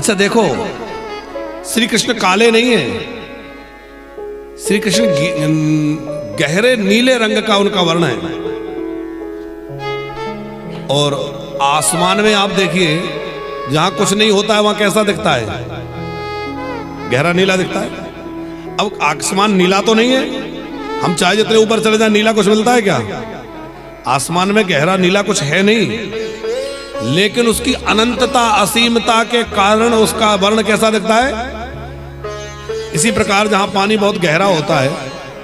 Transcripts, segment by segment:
अच्छा देखो, श्री कृष्ण काले नहीं है, श्री कृष्ण गहरे नीले रंग का उनका वर्ण है। और आसमान में आप देखिए, जहां कुछ नहीं होता है वहां कैसा दिखता है? गहरा नीला दिखता है। अब आसमान नीला तो नहीं है, हम चाहे जितने ऊपर चले जाए नीला कुछ मिलता है क्या? आसमान में गहरा नीला कुछ है नहीं, लेकिन उसकी अनंतता असीमता के कारण उसका वर्ण कैसा दिखता है? इसी प्रकार जहां पानी बहुत गहरा होता है,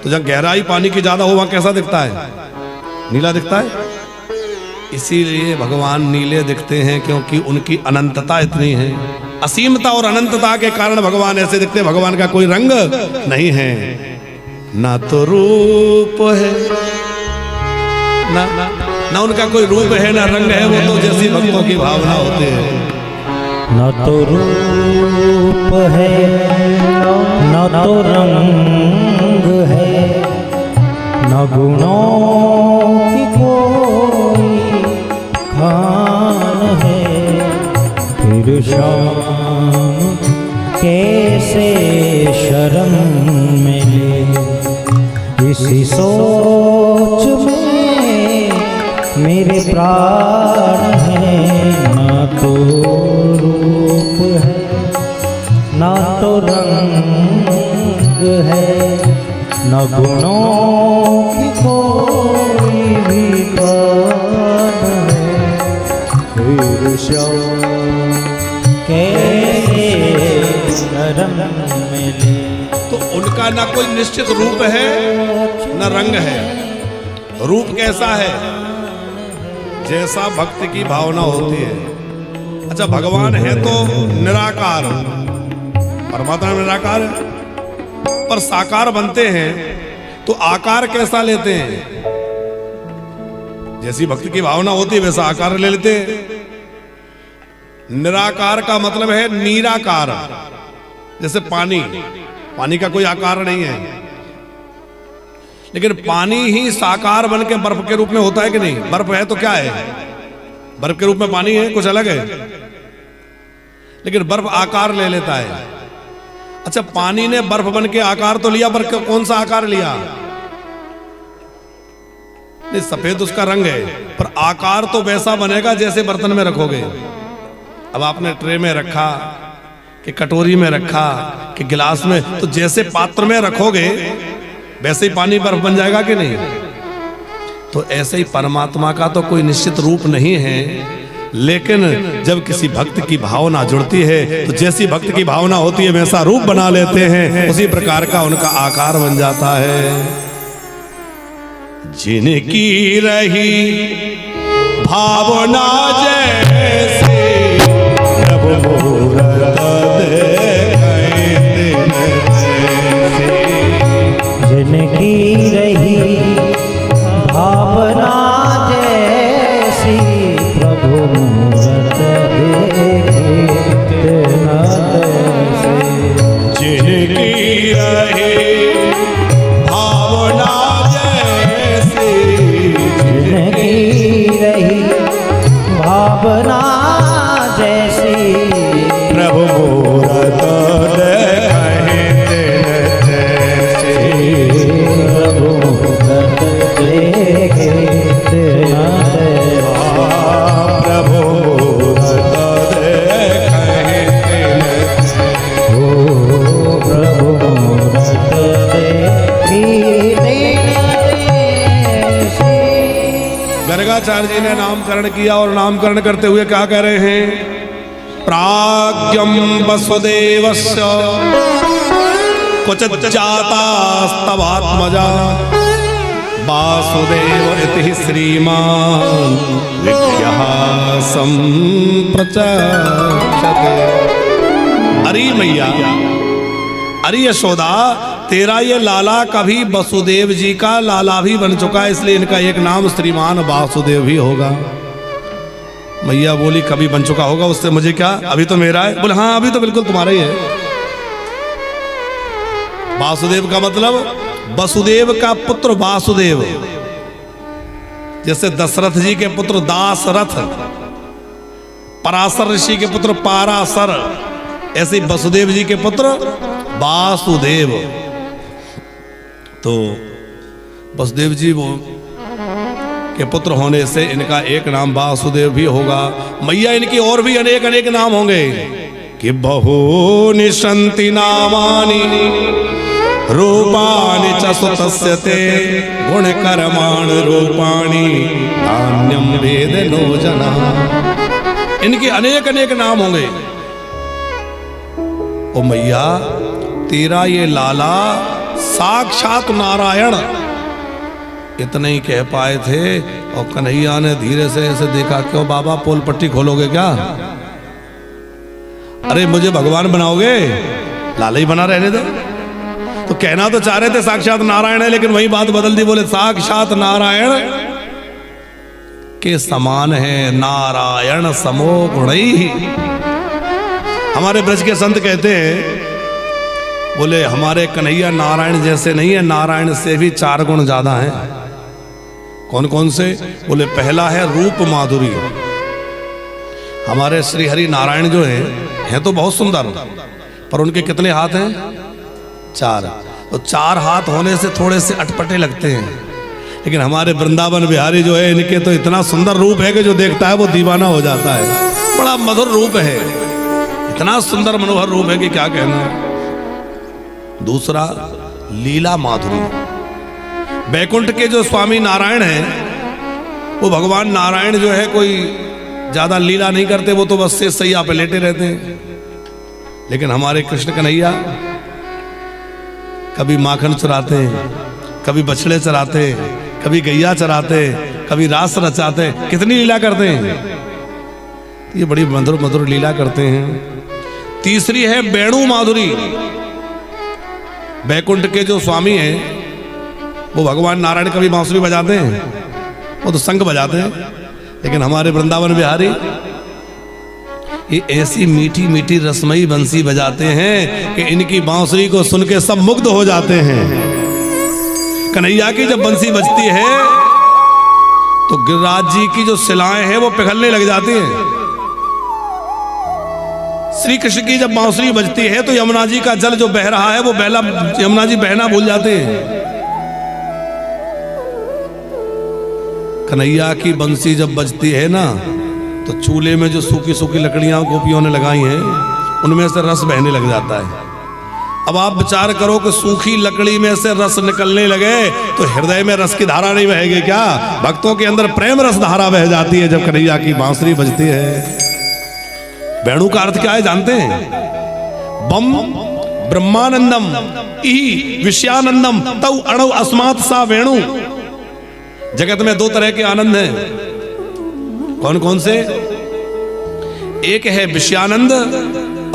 तो जहां गहराई पानी की ज्यादा हो वहां कैसा दिखता है? नीला दिखता है। इसीलिए भगवान नीले दिखते हैं, क्योंकि उनकी अनंतता इतनी है। असीमता और अनंतता के कारण भगवान ऐसे दिखते हैं। भगवान का कोई रंग नहीं है, ना तो रूप है, ना उनका कोई रूप है, ना रंग है। वो तो जैसी भक्तों की भावना होती है। न तो रूप है, न तो रंग है, न गुणों की कोई खान है। फिर शाम कैसे शर्म में ले, इसी सोच में मेरे प्राण हैं। ना तो रूप है, ना तो रंग है, न गुणों की कोई भी खान है। फिर शाम कैसे शर्म में ले। तो उनका ना कोई निश्चित रूप है, ना रंग है। रूप कैसा है? जैसा भक्ति की भावना होती है। अच्छा, भगवान है तो निराकार, परमात्मा निराकार है, पर साकार बनते हैं तो आकार कैसा लेते हैं? जैसी भक्ति की भावना होती है वैसा आकार ले लेते हैं। निराकार का मतलब है निराकार। जैसे पानी, पानी का कोई आकार नहीं है, लेकिन पानी ही साकार बन के बर्फ के रूप में होता है कि नहीं? बर्फ है तो क्या है? बर्फ के रूप में पानी है, कुछ अलग है, लेकिन बर्फ आकार ले लेता है। अच्छा, पानी ने बर्फ बन के आकार तो लिया, पर कौन सा आकार लिया? नहीं, सफेद उसका रंग है, पर आकार तो वैसा बनेगा जैसे बर्तन में रखोगे। अब आपने ट्रे में रखा कि कटोरी में रखा कि गिलास में, तो जैसे पात्र में रखोगे वैसे ही पानी बर्फ बन जाएगा कि नहीं? तो ऐसे ही परमात्मा का तो कोई निश्चित रूप नहीं है, लेकिन जब किसी भक्त की भावना जुड़ती है तो जैसी भक्त की भावना होती है वैसा रूप बना लेते हैं, उसी प्रकार का उनका आकार बन जाता है। जिनकी रही भावना जैसे प्रभु मूरत जिनकी रही भावना जैसी, प्रभु मूरत देखे न तैसी। जिनकी रही भावना जैसी, जिनकी रही भावना जैसी, प्रभु मूरत गर्गाचार्य जी ने नामकरण किया, और नामकरण करते हुए क्या कह रहे हैं? प्राज्ञं वसुदेवस्य क्वचित् जातास्तवात्मजा, वासुदेव इति श्रीमान् विज्ञः सम्प्रचक्षते। अरे मैया, अरे यशोदा, तेरा ये लाला कभी वसुदेव जी का लाला भी बन चुका है, इसलिए इनका एक नाम श्रीमान वासुदेव भी होगा। मैया बोली, कभी बन चुका होगा, उससे मुझे क्या, अभी तो मेरा है। बोले हाँ, अभी तो बिल्कुल तुम्हारा ही है। वासुदेव का मतलब वसुदेव का पुत्र वासुदेव, जैसे दशरथ जी के पुत्र दासरथ, पराशर ऋषि के पुत्र पाराशर, ऐसे ही वसुदेव जी के पुत्र वासुदेव। तो वसुदेव जी वो के पुत्र होने से इनका एक नाम वासुदेव भी होगा। मैया इनकी और भी अनेक अनेक नाम होंगे कि बहूनि सन्ति नामानि रूपाणि च सुतस्य ते गुणकर्माणि रूपाणि नान्यं वेद नो जनः। इनके अनेक अनेक नाम होंगे। ओ मैया तेरा ये लाला साक्षात नारायण, इतने ही कह पाए थे। और कन्हैया ने धीरे से ऐसे देखा, क्यों बाबा पोल पट्टी खोलोगे क्या? अरे मुझे भगवान बनाओगे? लाला ही बना रहने दो। तो कहना तो चाह रहे थे साक्षात नारायण है, लेकिन वही बात बदल दी, बोले साक्षात नारायण के समान है, नारायण समो गुणैः। हमारे ब्रज के संत कहते हैं, बोले हमारे कन्हैया नारायण जैसे नहीं है, नारायण से भी 4 गुण ज्यादा हैं। कौन कौन से? बोले पहला है रूप माधुरी। हमारे श्री हरि नारायण जो हैं तो बहुत सुंदर, पर उनके कितने हाथ हैं? 4। तो 4 हाथ होने से थोड़े से अटपटे लगते हैं। लेकिन हमारे वृंदावन बिहारी जो है, इनके तो इतना सुंदर रूप है कि जो देखता है वो दीवाना हो जाता है। बड़ा मधुर रूप है, इतना सुंदर मनोहर रूप है कि क्या कहना। दूसरा लीला माधुरी। बैकुंठ के जो स्वामी नारायण हैं, वो भगवान नारायण जो है कोई ज्यादा लीला नहीं करते, वो तो बस से सैया पे लेटे रहते हैं। लेकिन हमारे कृष्ण कन्हैया कभी माखन चुराते हैं, कभी बछड़े चराते, कभी गैया चराते, कभी रास रचाते, कितनी लीला करते हैं। ये बड़ी मधुर मधुर लीला करते हैं। तीसरी है वेणु माधुरी। बैकुंठ के जो स्वामी हैं, वो भगवान नारायण कभी बांसुरी बजाते हैं, वो तो शंख बजाते हैं। लेकिन हमारे वृंदावन बिहारी ये ऐसी मीठी मीठी रसमयी बंसी बजाते हैं कि इनकी बांसुरी को सुन के सब मुग्ध हो जाते हैं। कन्हैया की जब बंसी बजती है तो गिरिराज जी की जो शिलाएं हैं वो पिघलने लग जाती हैं। श्री कृष्ण की जब बांसुरी बजती है तो यमुना जी का जल जो बह रहा है वो बहला, यमुना जी बहना भूल जाते हैं। कन्हैया की बंसी जब बजती है ना, तो चूल्हे में जो सूखी सूखी लकड़ियां गोपियों ने लगाई हैं, उनमें से रस बहने लग जाता है। अब आप विचार करो कि सूखी लकड़ी में से रस निकलने लगे तो हृदय में रस की धारा नहीं बहेगी क्या? भक्तों के अंदर प्रेम रस धारा बह जाती है जब कन्हैया की बांसुरी बजती है। वेणु का अर्थ क्या है जानते हैं? बम ब्रह्मानंदम ई विषयानंदम तौ अणव अस्मात् सा वेणु। जगत में 2 तरह के आनंद हैं। कौन कौन से? एक है विषयानंद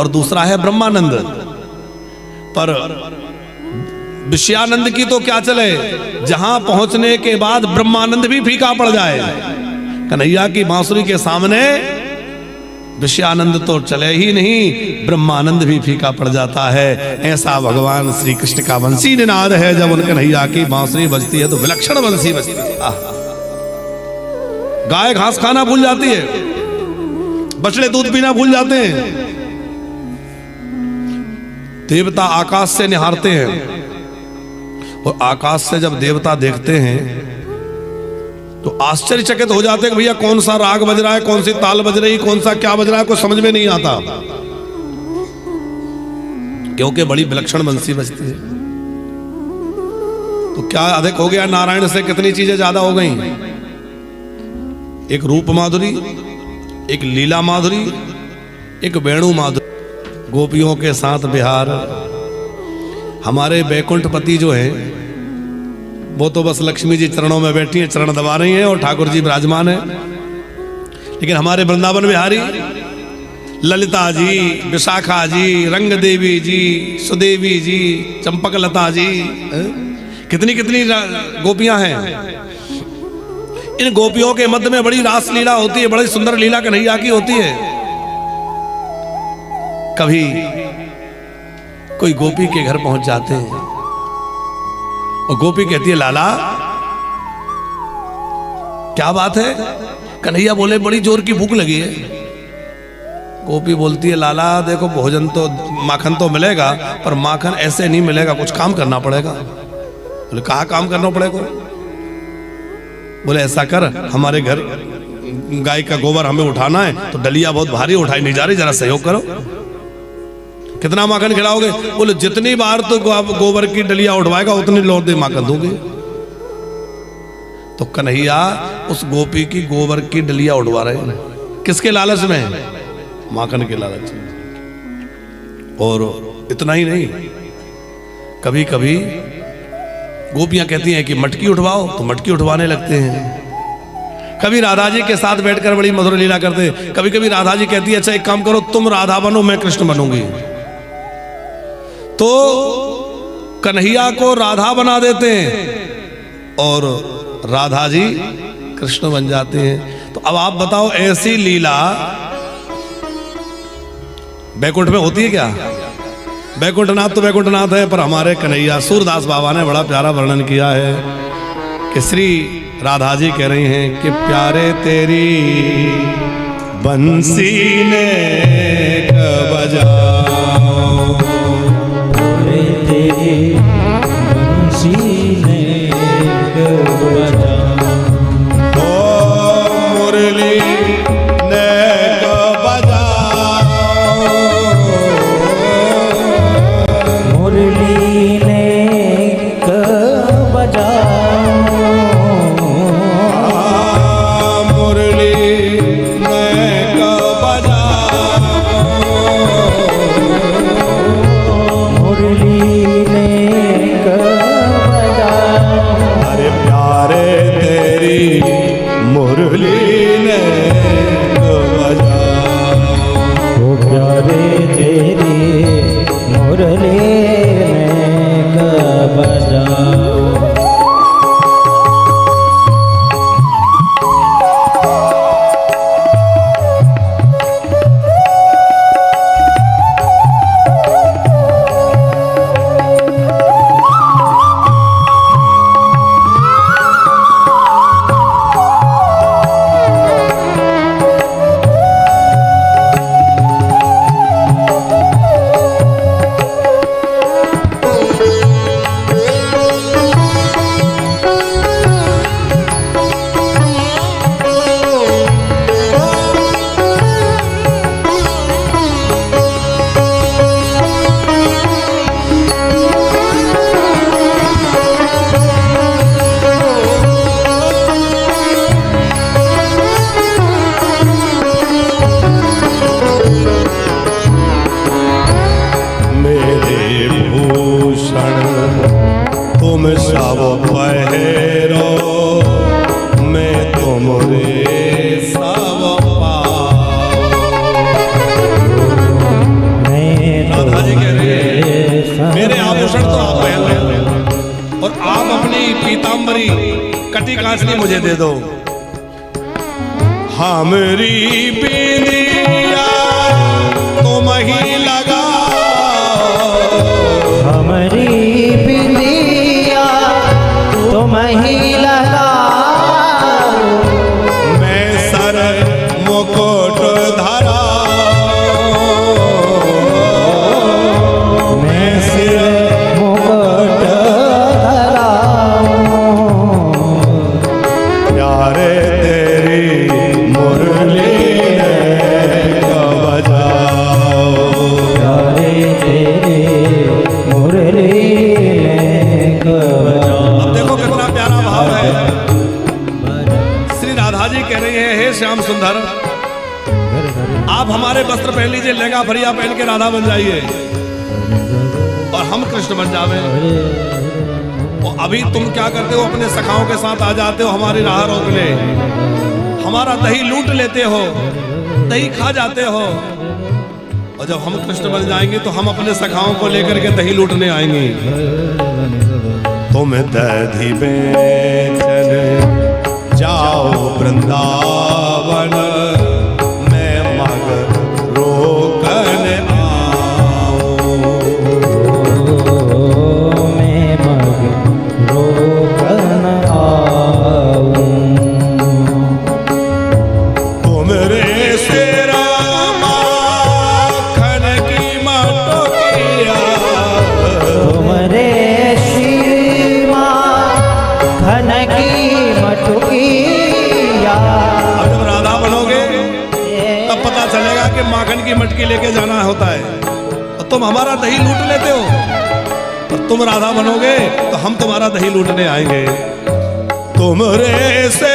और दूसरा है ब्रह्मानंद। पर विषयानंद की तो क्या चले, जहां पहुंचने के बाद ब्रह्मानंद भी फीका पड़ जाए। कन्हैया की बांसुरी के सामने विषयानंद तो चले ही नहीं, ब्रह्मानंद भी फीका पड़ जाता है। ऐसा भगवान श्री कृष्ण का बंसी निनाद है। जब उन कन्हैया की बांसुरी बजती है तो विलक्षण बंसी बजती है। गाय घास खाना भूल जाती है, बछड़े दूध पीना भूल जाते हैं। देवता आकाश से निहारते हैं और आकाश से जब देवता देखते हैं तो आश्चर्यचकित हो जाते हैं कि भैया कौन सा राग बज रहा है, कौन सी ताल बज रही, कौन सा क्या बज रहा है, कुछ समझ में नहीं आता, क्योंकि बड़ी विलक्षण बंसी बजती है। तो क्या अधिक हो गया? नारायण से कितनी चीजें ज्यादा हो गई। एक रूप माधुरी, एक लीला माधुरी, एक वेणु माधुरी, गोपियों के साथ बिहार। हमारे बैकुंठपति जो है वो तो बस लक्ष्मी जी चरणों में बैठी है, चरण दबा रही हैं और ठाकुर जी विराजमान है। लेकिन हमारे वृंदावन बिहारी ललिता जी, विशाखा जी, रंग देवी जी, सुदेवी जी, चंपक लता जी, कितनी कितनी गोपियां हैं। इन गोपियों के मध्य में बड़ी रास लीला होती है, बड़ी सुंदर लीला कन्हैया की होती है। कभी कोई गोपी के घर पहुंच जाते हैं और गोपी कहती है लाला क्या बात है? कन्हैया बोले बड़ी जोर की भूख लगी है। गोपी बोलती है लाला देखो भोजन तो माखन तो मिलेगा पर माखन ऐसे नहीं मिलेगा, कुछ काम करना पड़ेगा। बोले कहाँ काम करना पड़ेगा? बोले ऐसा कर हमारे घर गाय का गोबर हमें उठाना है तो डलिया बहुत भारी उठाई नहीं जा रही, जरा सहयोग करो। कितना माखन खिलाओगे? बोले जितनी बार तो गोबर की डलिया उठवाएगा उतनी लौट दे माखन दूंगी। तो कन्हैया उस गोपी की गोबर की डलिया उठवा रहे हैं, किसके लालच में? माखन के लालच में। और इतना ही नहीं, कभी कभी गोपियां कहती हैं कि मटकी उठवाओ तो मटकी उठवाने लगते हैं। कभी राधा जी के साथ बैठकर बड़ी मधुर लीला करते, कभी कभी राधा जी कहती है अच्छा एक काम करो तुम राधा बनो मैं कृष्ण बनूंगी, तो कन्हैया को राधा बना देते हैं और राधा जी कृष्ण बन जाते हैं। तो अब आप बताओ ऐसी लीला बैकुंठ में होती है क्या? बैकुंठनाथ तो बैकुंठनाथ है, पर हमारे कन्हैया सूरदास बाबा ने बड़ा प्यारा वर्णन किया है कि श्री राधा जी कह रही हैं कि प्यारे तेरी बंसी ने बजाओ, तेरी बंसी ने बजाओ, ओ मुरली ने बजाओ, मुरली ने बजाओ, मुरली ने बजाओ, मुरली ने बजाओ, अरे प्यारे तेरी मुरली ने बजाओ, ओ प्यारे तेरी मुरली ने बजाओ। तुम सब पहरो मैं तुमरे सब पाओ। राधा जी कह रही है मेरे आभूषण तो आप पहन लो और आप अपनी पीताम्बरी कटी कांचनी मुझे दे दो। हमारी बिंदिया तुम ही लगा, हमारी बिंदिया तुम ही लगा, मैं सर मुकुट धरा, मैं सिर मुकुट धरा, प्यारे तेरी मुरली बजाओ, प्यारे तेरे मुरली बजाओ। अब देखो कितना प्यारा भाव है। श्री राधा जी कह रही है हे श्याम सुंदर आप हमारे वस्त्र पहन लीजिए, लहंगा फरिया पहन के राधा बन जाइए और हम कृष्ण बन जावे। और अभी तुम क्या करते हो? अपने सखाओं के साथ आ जाते हो, हमारी राह रोक ले, हमारा दही लूट लेते हो, दही खा जाते हो। और जब हम कृष्ण बन जाएंगे तो हम अपने सखाओं को लेकर के दही लूटने आएंगे। तुम दधी बेचन जाओ वृंदावन, मैं मग रोकन आऊं, मैं मग रोकन आऊं, तुमरे सिर माखन की मटकी लेके जाना होता है, और तुम हमारा दही लूट लेते हो। और तुम राधा बनोगे तो हम तुम्हारा दही लूटने आएंगे। तुमरे से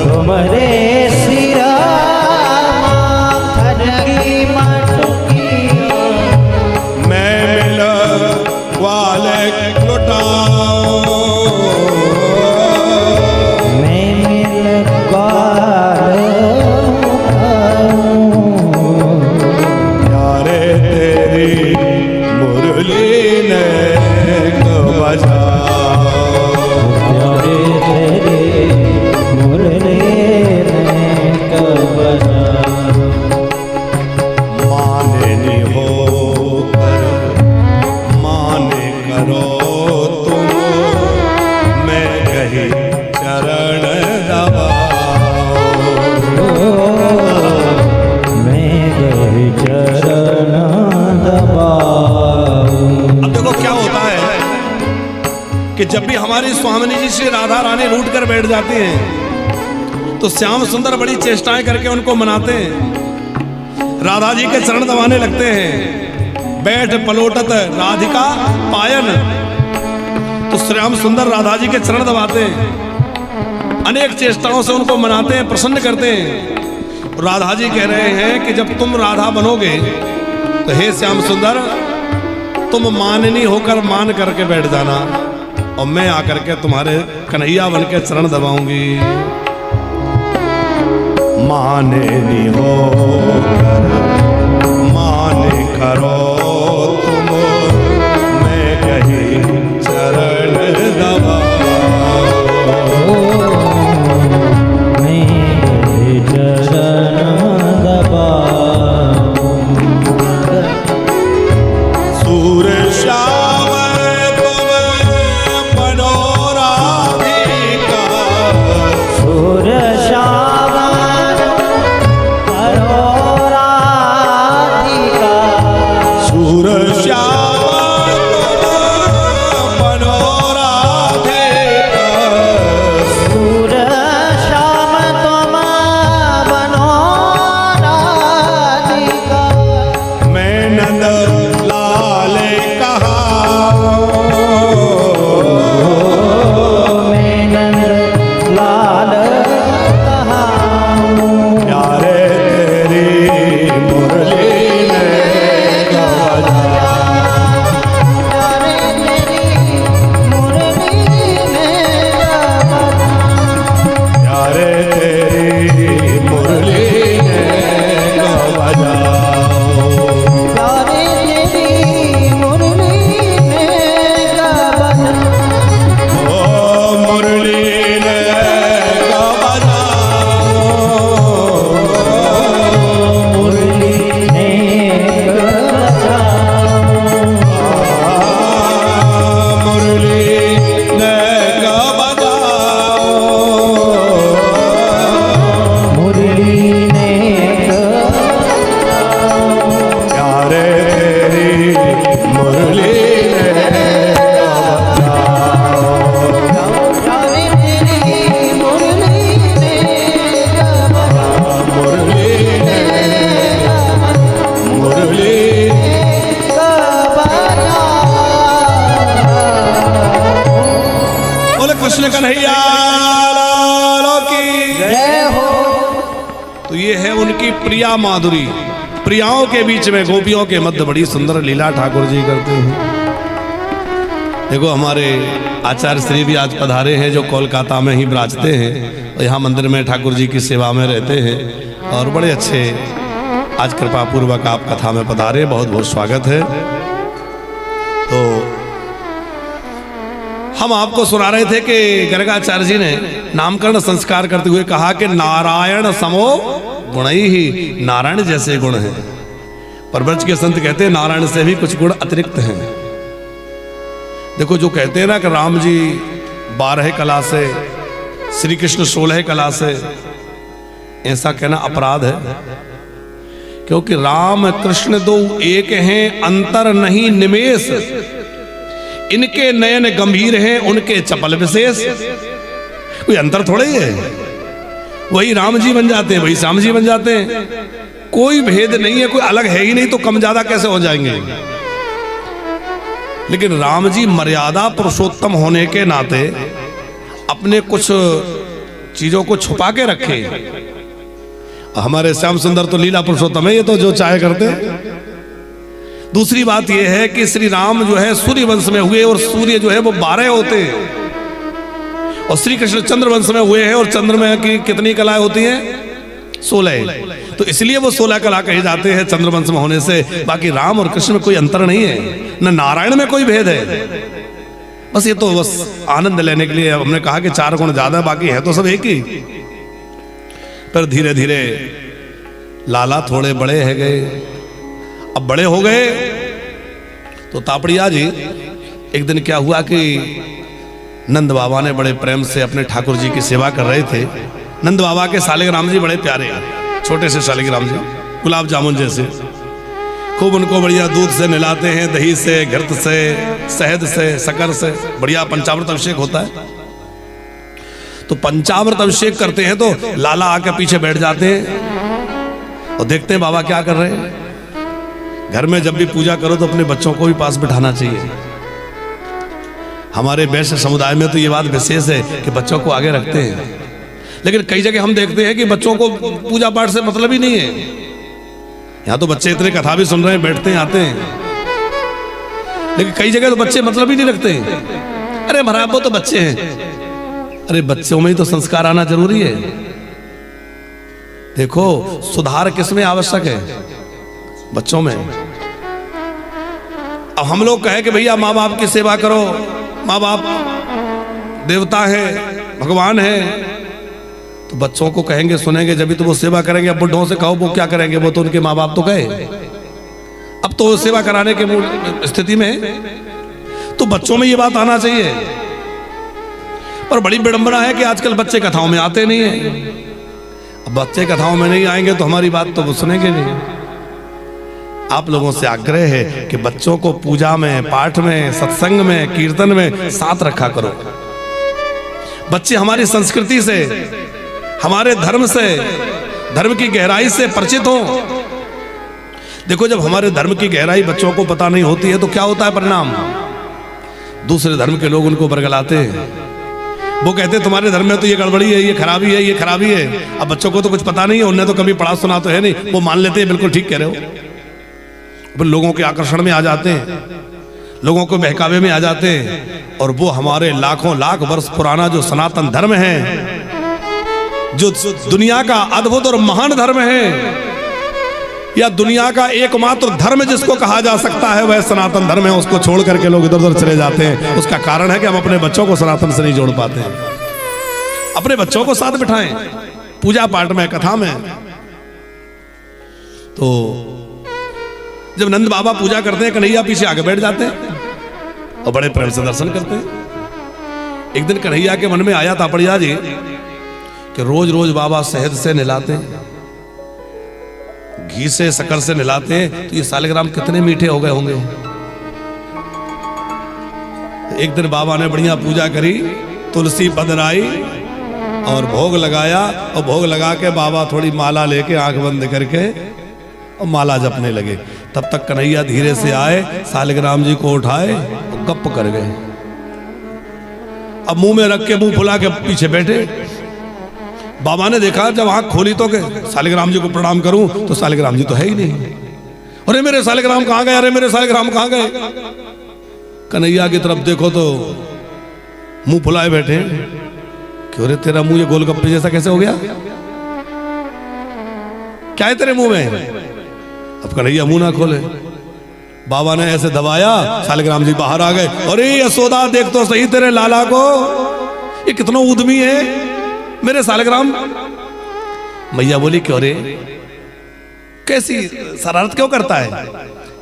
तुमरे सिरा माखन की मटकी, मैं मिल वाले लुटाऊं, मैं मिल ग्वाल यारे तेरी मुरली ने बजाओ, प्यारे तेरे मुरली ने बजा। माने नहीं हो कर माने करो तुम, मैं कही चरण दबाओ, मैं गए चरण दबाऊं। अब देखो क्या होता है कि जब भी हमारी स्वामिनी जी श्री राधा रानी रूठ कर बैठ जाती हैं तो श्याम सुंदर बड़ी चेष्टाएं करके उनको मनाते हैं, राधा जी के चरण दबाने लगते हैं। बैठ पलोटत राधिका पायन, तो श्याम सुंदर राधा जी के चरण दबाते हैं, अनेक चेष्टाओं से उनको मनाते हैं, प्रसन्न करते हैं। राधा जी कह रहे हैं कि जब तुम राधा बनोगे तो हे श्याम सुंदर, तुम माननी होकर मान करके बैठ जाना, और मैं आकर के तुम्हारे कन्हैया बन के चरण दबाऊंगी। माने नहीं हो कर माने करो तुम, मैं कहीं चरण दबाऊं, मैं गए चरण दबाऊं। सूर श्याम तुम बनो राधिका, सुर श्याम करो राधिका, सूर श्याम तुम बनो राधिका, सुर श्याम तुम बनो राधिका, मैं नंद लाल कहा, मैं नंद लाल कहाऊं। प्यारे तेरी मुरली ने बजा, प्यारे तेरी मुरली ने बजा, प्यारे तेरी मुरली ने बजाओ, प्यारे तेरी मुरली ने बजा, ओ मुरली ने बजाओ, मुरली ने बजा, मुरली ने बजाओ, मुरली ने प्यारे तेरी मुरली ने बजाओ, प्यारे तेरी मुरली ने बजा, मुरली ने मुरली बोले कृष्ण कन्हैया लाल की। जय हो। तो ये है उनकी प्रिया माधुरी, प्रियाओं के बीच में गोपियों के मध्य बड़ी सुंदर लीला ठाकुर जी करते हैं। देखो हमारे आचार्य श्री भी आज पधारे हैं, जो कोलकाता में ही विराजते हैं और यहाँ मंदिर में ठाकुर जी की सेवा में रहते हैं, और बड़े अच्छे आज कृपा पूर्वक आप कथा में पधारे, बहुत बहुत स्वागत है। तो हम आपको सुना रहे थे कि गर्गाचार्य जी ने नामकरण संस्कार करते हुए कहा कि नारायण समो गुण ही, नारायण जैसे गुण हैं। पर ब्रज के संत कहते हैं नारायण से भी कुछ गुण अतिरिक्त हैं। देखो जो कहते हैं ना कि राम जी 12 कला से, श्री कृष्ण 16 कला से, ऐसा कहना अपराध है, क्योंकि राम कृष्ण दो एक हैं, अंतर नहीं निमेष, इनके नयन गंभीर हैं, उनके चपल विशेष। कोई अंतर थोड़े ही है। वही राम जी बन जाते हैं, वही श्याम जी बन जाते हैं। कोई भेद नहीं है, कोई अलग है ही नहीं, तो कम ज्यादा कैसे हो जाएंगे। लेकिन राम जी मर्यादा पुरुषोत्तम होने के नाते अपने कुछ चीजों को छुपा के रखे। हमारे श्याम सुंदर तो लीला पुरुषोत्तम है, ये तो जो चाहे करते। दूसरी बात यह है कि श्री राम जो है सूर्य वंश में हुए और सूर्य जो है वो 12 होते हैं, और श्री कृष्ण चंद्र वंश में हुए हैं और चंद्रमा की कितनी कलाएं होती हैं? 16। तो इसलिए वो 16 कला कहे जाते हैं चंद्र वंश में होने से। बाकी राम और कृष्ण में कोई अंतर नहीं है, न नारायण में कोई भेद है। बस ये तो बस आनंद लेने के लिए हमने कहा कि 4 गुण ज्यादा, बाकी है तो सब एक ही। पर धीरे धीरे लाला थोड़े बड़े है गए। अब बड़े हो गए तो तापड़िया जी एक दिन क्या हुआ कि नंद बाबा ने बड़े प्रेम से अपने ठाकुर जी की सेवा कर रहे थे। नंद बाबा के सालिग्राम जी बड़े प्यारे, छोटे से सालिग्राम जी, गुलाब जामुन जैसे। खूब उनको बढ़िया दूध से नहलाते हैं, दही से, घृत से, शहद से, शक्कर से, बढ़िया पंचामृत अभिषेक होता है। तो पंचामृत अभिषेक करते हैं तो लाला आके पीछे बैठ जाते हैं और देखते हैं बाबा क्या कर रहे हैं। घर में जब भी पूजा करो तो अपने बच्चों को भी पास बिठाना चाहिए। हमारे वैश्य समुदाय में तो ये बात विशेष है कि बच्चों को आगे रखते हैं, लेकिन कई जगह हम देखते हैं कि बच्चों को पूजा पाठ से मतलब ही नहीं है। यहाँ तो बच्चे इतने कथा भी सुन रहे हैं, बैठते हैं, आते हैं, लेकिन कई जगह तो बच्चे मतलब ही नहीं रखते हैं। अरे महाराज वो तो बच्चे हैं। अरे बच्चों में ही तो संस्कार आना जरूरी है। देखो सुधार किसमें आवश्यक है? बच्चों में। अब हम लोग कहें कि भैया माँ बाप की सेवा करो, माँ बाप देवता है, भगवान है, तो बच्चों को कहेंगे सुनेंगे जब भी तो वो सेवा करेंगे। अब बुढ़ों से कहो वो क्या करेंगे, वो तो उनके माँ बाप तो गए, अब तो सेवा कराने के स्थिति में। तो बच्चों में ये बात आना चाहिए। पर बड़ी विडंबना है कि आजकल बच्चे कथाओं में आते नहीं है। अब बच्चे कथाओं में नहीं आएंगे तो हमारी बात तो वो सुनेंगे नहीं। आप लोगों से आग्रह है कि बच्चों को पूजा में, पाठ में, सत्संग में, कीर्तन में साथ रखा करो। बच्चे हमारी संस्कृति से, हमारे धर्म से, धर्म की गहराई से परिचित हो। देखो जब हमारे धर्म की गहराई बच्चों को पता नहीं होती है तो क्या होता है परिणाम? दूसरे धर्म के लोग उनको बरगलाते हैं। वो कहते हैं तुम्हारे धर्म में तो ये गड़बड़ी है, ये खराबी है, ये खराबी है। अब बच्चों को तो कुछ पता नहीं है, उन्हें तो कभी पढ़ा सुना तो है नहीं, वो मान लेते हैं बिल्कुल ठीक कह रहे हो। वो लोगों के आकर्षण में आ जाते हैं, लोगों को बहकावे में आ जाते हैं, और वो हमारे लाखों लाख वर्ष पुराना जो सनातन धर्म है, जो दुनिया का अद्भुत और महान धर्म है, या दुनिया का एकमात्र धर्म जिसको कहा जा सकता है वह सनातन धर्म है, उसको छोड़ करके लोग इधर उधर चले जाते हैं। उसका कारण है कि हम अपने बच्चों को सनातन से नहीं जोड़ पाते हैं। अपने बच्चों को साथ बिठाएं पूजा पाठ में, कथा में। तो जब नंद बाबा पूजा करते हैं, कन्हैया पीछे आगे बैठ जाते हैं और बड़े प्रेम से दर्शन करते हैं। एक दिन कन्हैया के मन में आया तापड़िया जी कि रोज रोज बाबा शहद से नहलाते हैं, घी से, शक्कर से नहलाते हैं, तो ये सालिग्राम कितने मीठे हो गए होंगे। एक दिन बाबा ने बढ़िया पूजा करी, तुलसी पधराई और भोग लगाया, और भोग लगा के बाबा थोड़ी माला लेके आंख बंद करके और माला जपने लगे। तब तक कन्हैया धीरे से आए, सालिग्राम जी को उठाए और गप कर गए। अब मुंह में रख के, मुंह फुला के पीछे बैठे। बाबा ने देखा, जब आंख खोली तो सालिग्राम जी को प्रणाम करूं तो सालिग्राम जी तो है ही नहीं। अरे मेरे सालिग्राम कहां गए, अरे मेरे सालिग्राम कहां गए। कन्हैया की तरफ देखो तो मुंह फुलाए बैठे। क्यों रे तेरा मुंह ये गोलगप्पे जैसा कैसे हो गया, क्या है तेरे मुंह में? अब कन्हैया मुंह ना खोले। बाबा ने ऐसे दबाया, सालिग्राम जी बाहर आ गए। अरे यशोदा देख तो सही तेरे लाला को, ये कितना उद्यमी है, मेरे सालिग्राम। मैया बोली क्यों रे, कैसी शरारत क्यों करता है?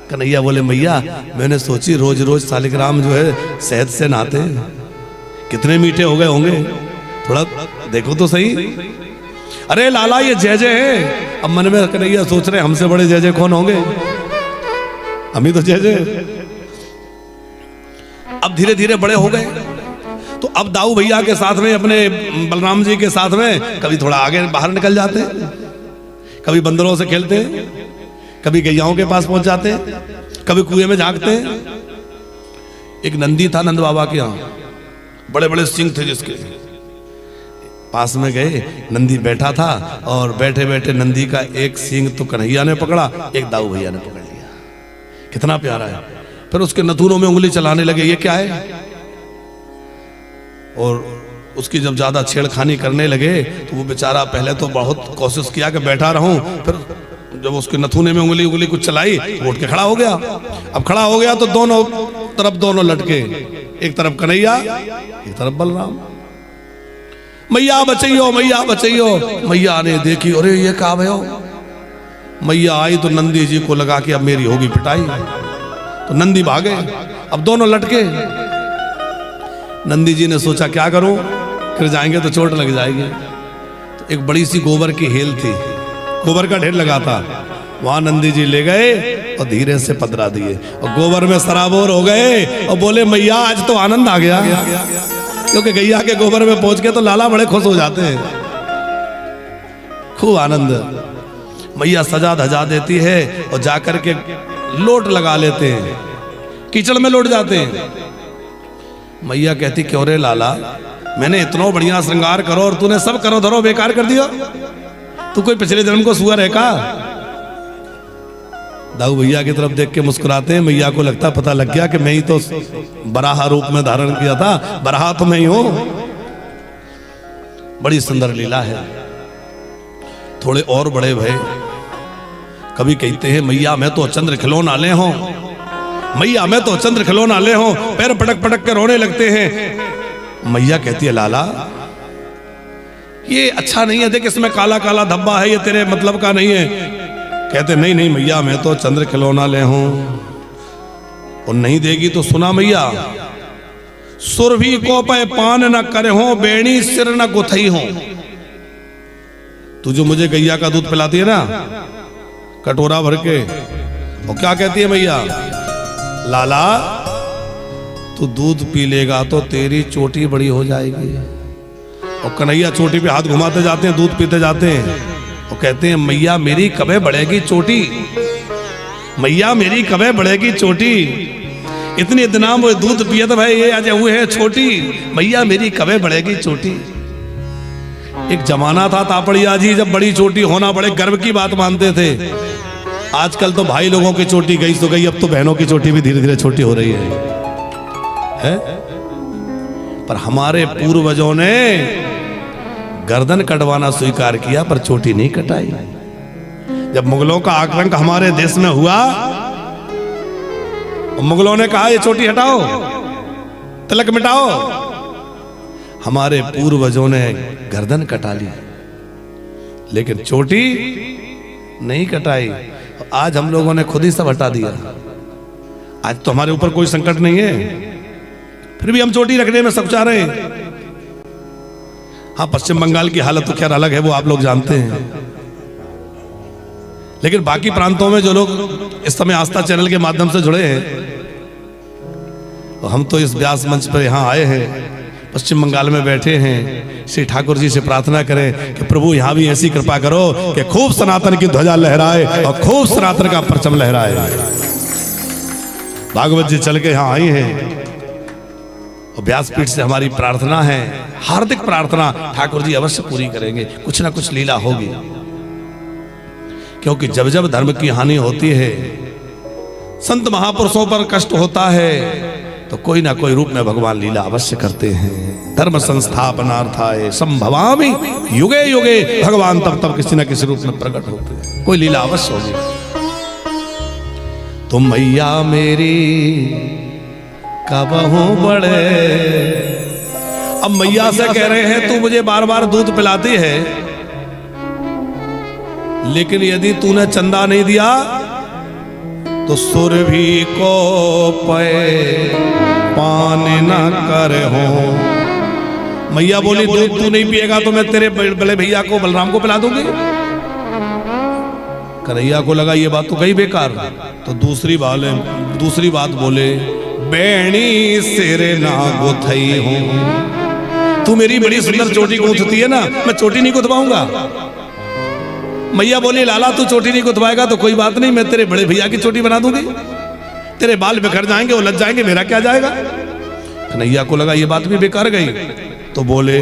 कन्हैया बोले मैया मैंने सोची रोज रोज सालिग्राम जो है शहद से नहाते हैं, कितने मीठे हो गए होंगे, थोड़ा देखो तो सही। अरे लाला ये जय जय है। अब मन में कन्हैया सोच रहे हमसे बड़े जय जय कौन होंगे, हम ही तो जय जय। अब धीरे धीरे बड़े हो गए तो अब दाऊ भैया के साथ में, अपने बलराम जी के साथ में कभी थोड़ा आगे बाहर निकल जाते, कभी बंदरों से खेलते, कभी गैयाओं के पास पहुंच जाते, कभी कुएं में झांकते। एक नंदी था नंद बाबा के यहाँ, बड़े बड़े सिंह थे जिसके। पास में गए, नंदी बैठा था और बैठे बैठे नंदी का एक सींग तो कन्हैया ने पकड़ा, एक दाऊ भैया ने पकड़ लिया। कितना प्यारा है। फिर उसके नथुनों में उंगली चलाने लगे, ये क्या है? और उसकी जब ज्यादा छेड़खानी करने लगे तो वो बेचारा पहले तो बहुत कोशिश किया कि बैठा रहूं, फिर जब उसके नथुने में उंगली कुछ चलाई वो उठ के खड़ा हो गया। अब खड़ा हो गया तो दोनों तरफ दोनों लटके, एक तरफ कन्हैया एक तरफ बलराम। मैया बचैयो, मैया बचैयो। मैया ने देखी, अरे ये क्या भयो? मैया आई तो नंदी जी को लगा कि अब मेरी होगी पिटाई, तो नंदी भागे, अब दोनों लटके। नंदी जी ने सोचा क्या करूं, फिर जाएंगे तो चोट लग जाएगी। तो एक बड़ी सी गोबर की हेल थी, गोबर का ढेर लगा था, वहां नंदी जी ले गए और धीरे से पधरा दिए और गोबर में सराबोर हो गए और बोले मैया आज तो आनंद आ गया। क्योंकि गैया के गोबर में पहुंच के तो लाला बड़े खुश हो जाते हैं, खूब आनंद। मैया सजा धजा देती है और जाकर के लोट लगा लेते हैं, कीचड़ में लौट जाते हैं। मैया कहती क्यों रे लाला, मैंने इतना बढ़िया श्रृंगार करो और तूने सब करो धरो बेकार कर दिया? तू कोई पिछले जन्म को सुअर है का? दाऊ भैया की तरफ देख के मुस्कुराते हैं। मैया को लगता पता लग गया कि मैं ही तो बराहा रूप में धारण किया था, बराहा तो मैं ही हूं। बड़ी सुंदर लीला है। थोड़े और बड़े भय, कभी कहते हैं मैया मैं तो चंद्र खिलौना ले हूं, मैया मैं तो चंद्र खिलौना ले हूं, पैर पटक पटक के रोने लगते हैं। मैया कहती है लाला ये अच्छा नहीं है, देख इसमें काला काला धब्बा है, ये तेरे मतलब का नहीं है। कहते नहीं नहीं मैया मैं तो चंद्र खिलौना ले हूं। और नहीं देगी तो सुना मैया, सुरभि को पे पान न करे हो, बेणी सिर न गुथई हो। तू जो मुझे गैया का दूध पिलाती है ना कटोरा भर के, और क्या कहती है मैया, लाला तू दूध पी लेगा तो तेरी चोटी बड़ी हो जाएगी। और कन्हैया चोटी पे हाथ घुमाते जाते हैं, दूध पीते जाते हैं और कहते हैं मैया मेरी कबे बढ़ेगी चोटी, मैया मेरी कबे बढ़ेगी चोटी। इतनी इतना वो दूध पिए तो भाई ये आज हुए है छोटी, मैया मेरी कबे बढ़ेगी चोटी। एक जमाना था तापड़िया जी जब बड़ी चोटी होना बड़े गर्व की बात मानते थे। आजकल तो भाई लोगों की चोटी गई तो गई, अब तो बहनों की चोटी भी धीरे धीरे छोटी हो रही है? पर हमारे पूर्वजों ने गर्दन कटवाना स्वीकार किया पर चोटी नहीं कटाई। जब मुगलों का आक्रमण हमारे देश में हुआ, मुगलों ने कहा ये चोटी हटाओ, तिलक मिटाओ, हमारे पूर्वजों ने गर्दन कटा ली लेकिन चोटी नहीं कटाई। आज हम लोगों ने खुद ही सब हटा दिया। आज तो हमारे ऊपर कोई संकट नहीं है, फिर भी हम चोटी रखने में सब चाह रहे हैं। हाँ पश्चिम बंगाल की हालत तो खैर अलग है, वो आप लोग जानते हैं। लेकिन बाकी प्रांतों में जो लोग इस समय आस्था चैनल के माध्यम से जुड़े हैं, तो हम तो इस व्यास मंच पर यहाँ आए हैं, पश्चिम बंगाल में बैठे हैं। श्री ठाकुर जी से प्रार्थना करें कि प्रभु यहाँ भी ऐसी कृपा करो कि खूब सनातन की ध्वजा लहराए और खूब सनातन का परचम लहराए। भागवत जी चल के यहाँ आई हैं और व्यासपीठ से हमारी प्रार्थना है, हार्दिक प्रार्थना, ठाकुर जी अवश्य पूरी करेंगे। कुछ ना कुछ लीला होगी, क्योंकि जब जब धर्म की हानि होती है, संत महापुरुषों पर कष्ट होता है, तो कोई ना कोई रूप में भगवान लीला अवश्य करते हैं। धर्म संस्थापनार्थाय संभवामि युगे युगे, भगवान तब तब किसी न किसी रूप में प्रकट होते हैं, कोई लीला अवश्य होगी। तुम मैया मेरी कबहू बड़े, अब मैया से कह रहे हैं तू मुझे बार बार दूध पिलाती है, लेकिन यदि तूने चंदा नहीं दिया तो सुरभि को पे पान न कर हो। मैया बोली दूध तू नहीं पिएगा तो मैं तेरे बड़े भैया को बलराम को पिला दूंगी। कन्हैया को लगा ये बात तो कहीं बेकार, तो दूसरी बात बोले बेणी सिर ना गुथई हूं। तू मेरी बड़ी सुंदर चोटी गूंथती है ना, मैं चोटी नहीं गुथवाऊंगा। मैया बोली लाला तू चोटी नहीं गुथवाएगा तो कोई बात नहीं, मैं तेरे बड़े भैया की चोटी बना दूंगी। तेरे बाल बिखर जाएंगे, उलझ जाएंगे, मेरा क्या जाएगा। कन्हैया को लगा ये बात भी बेकार गई, तो बोले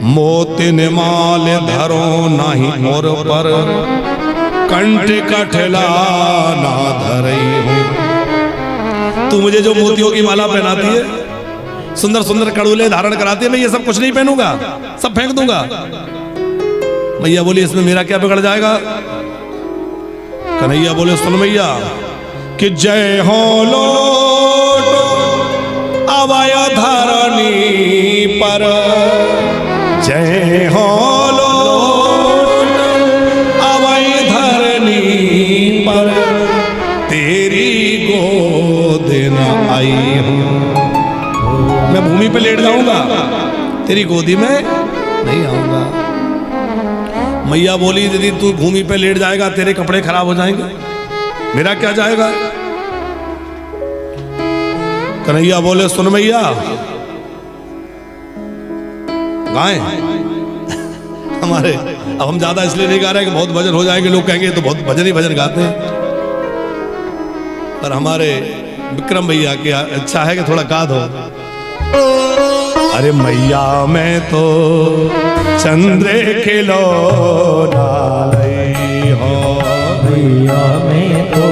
मोतिन माल धरो नाही मोर पर, कंठ कठला ना धरई हूं। तू मुझे जो मोतियों की माला पहनाती है, सुंदर सुंदर कड़ूले धारण कराती है, मैं ये सब कुछ नहीं पहनूंगा, सब फेंक दूंगा। मैया बोली इसमें मेरा क्या बिगड़ जाएगा। कन्हैया बोले सुन मैया कि जय हो लोट अवय धरनी पर, जय हो लोट अवय धरनी पर, तेरी गोद न आई हूं। मैं भूमि पे लेट जाऊंगा, तेरी गोदी में नहीं आऊंगा। मैया बोली यदि तू भूमि पे लेट जाएगा तेरे कपड़े खराब हो जाएंगे, मेरा क्या जाएगा। कन्हैया बोले सुन मैया गाएं हमारे, अब हम ज्यादा इसलिए नहीं गा रहे कि बहुत भजन हो जाएंगे, लोग कहेंगे तो बहुत भजन ही भजन गाते हैं। पर हमारे विक्रम भैया की इच्छा है कि थोड़ा गा दो। अरे मैया मैं तो चंद्र खिलौना लई हो, मैया मैं तो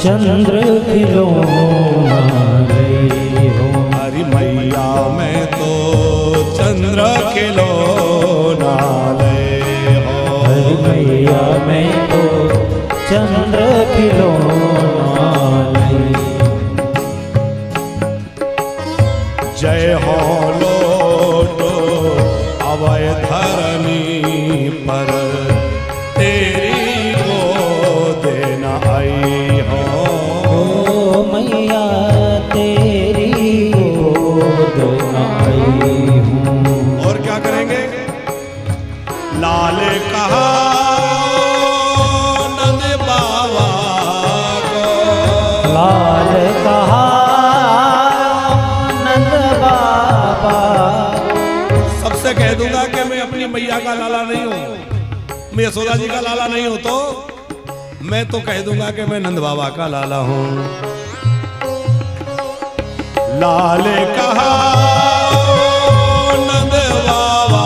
चंद्र खिलौना लई हो। अरे मैया मैं तो चंद्र खिलौना लई हो, अरे मैया मैं तो चंद्र खिलौना लई। जय हो लोटो अवय धरनी पर, तेरी गोद न आई हो। ओ मैया तेरी गोद न आई हूँ। और क्या करेंगे। लाल कहा नंद बाबा को, लाल कहा सबसे कह दूंगा कि मैं अपनी मैया का लाला नहीं हूं, मैं यशोदा जी का लाला नहीं हूं, तो मैं तो कह दूंगा कि मैं नंद बाबा का लाला हूं। लाल कहा नंद बाबा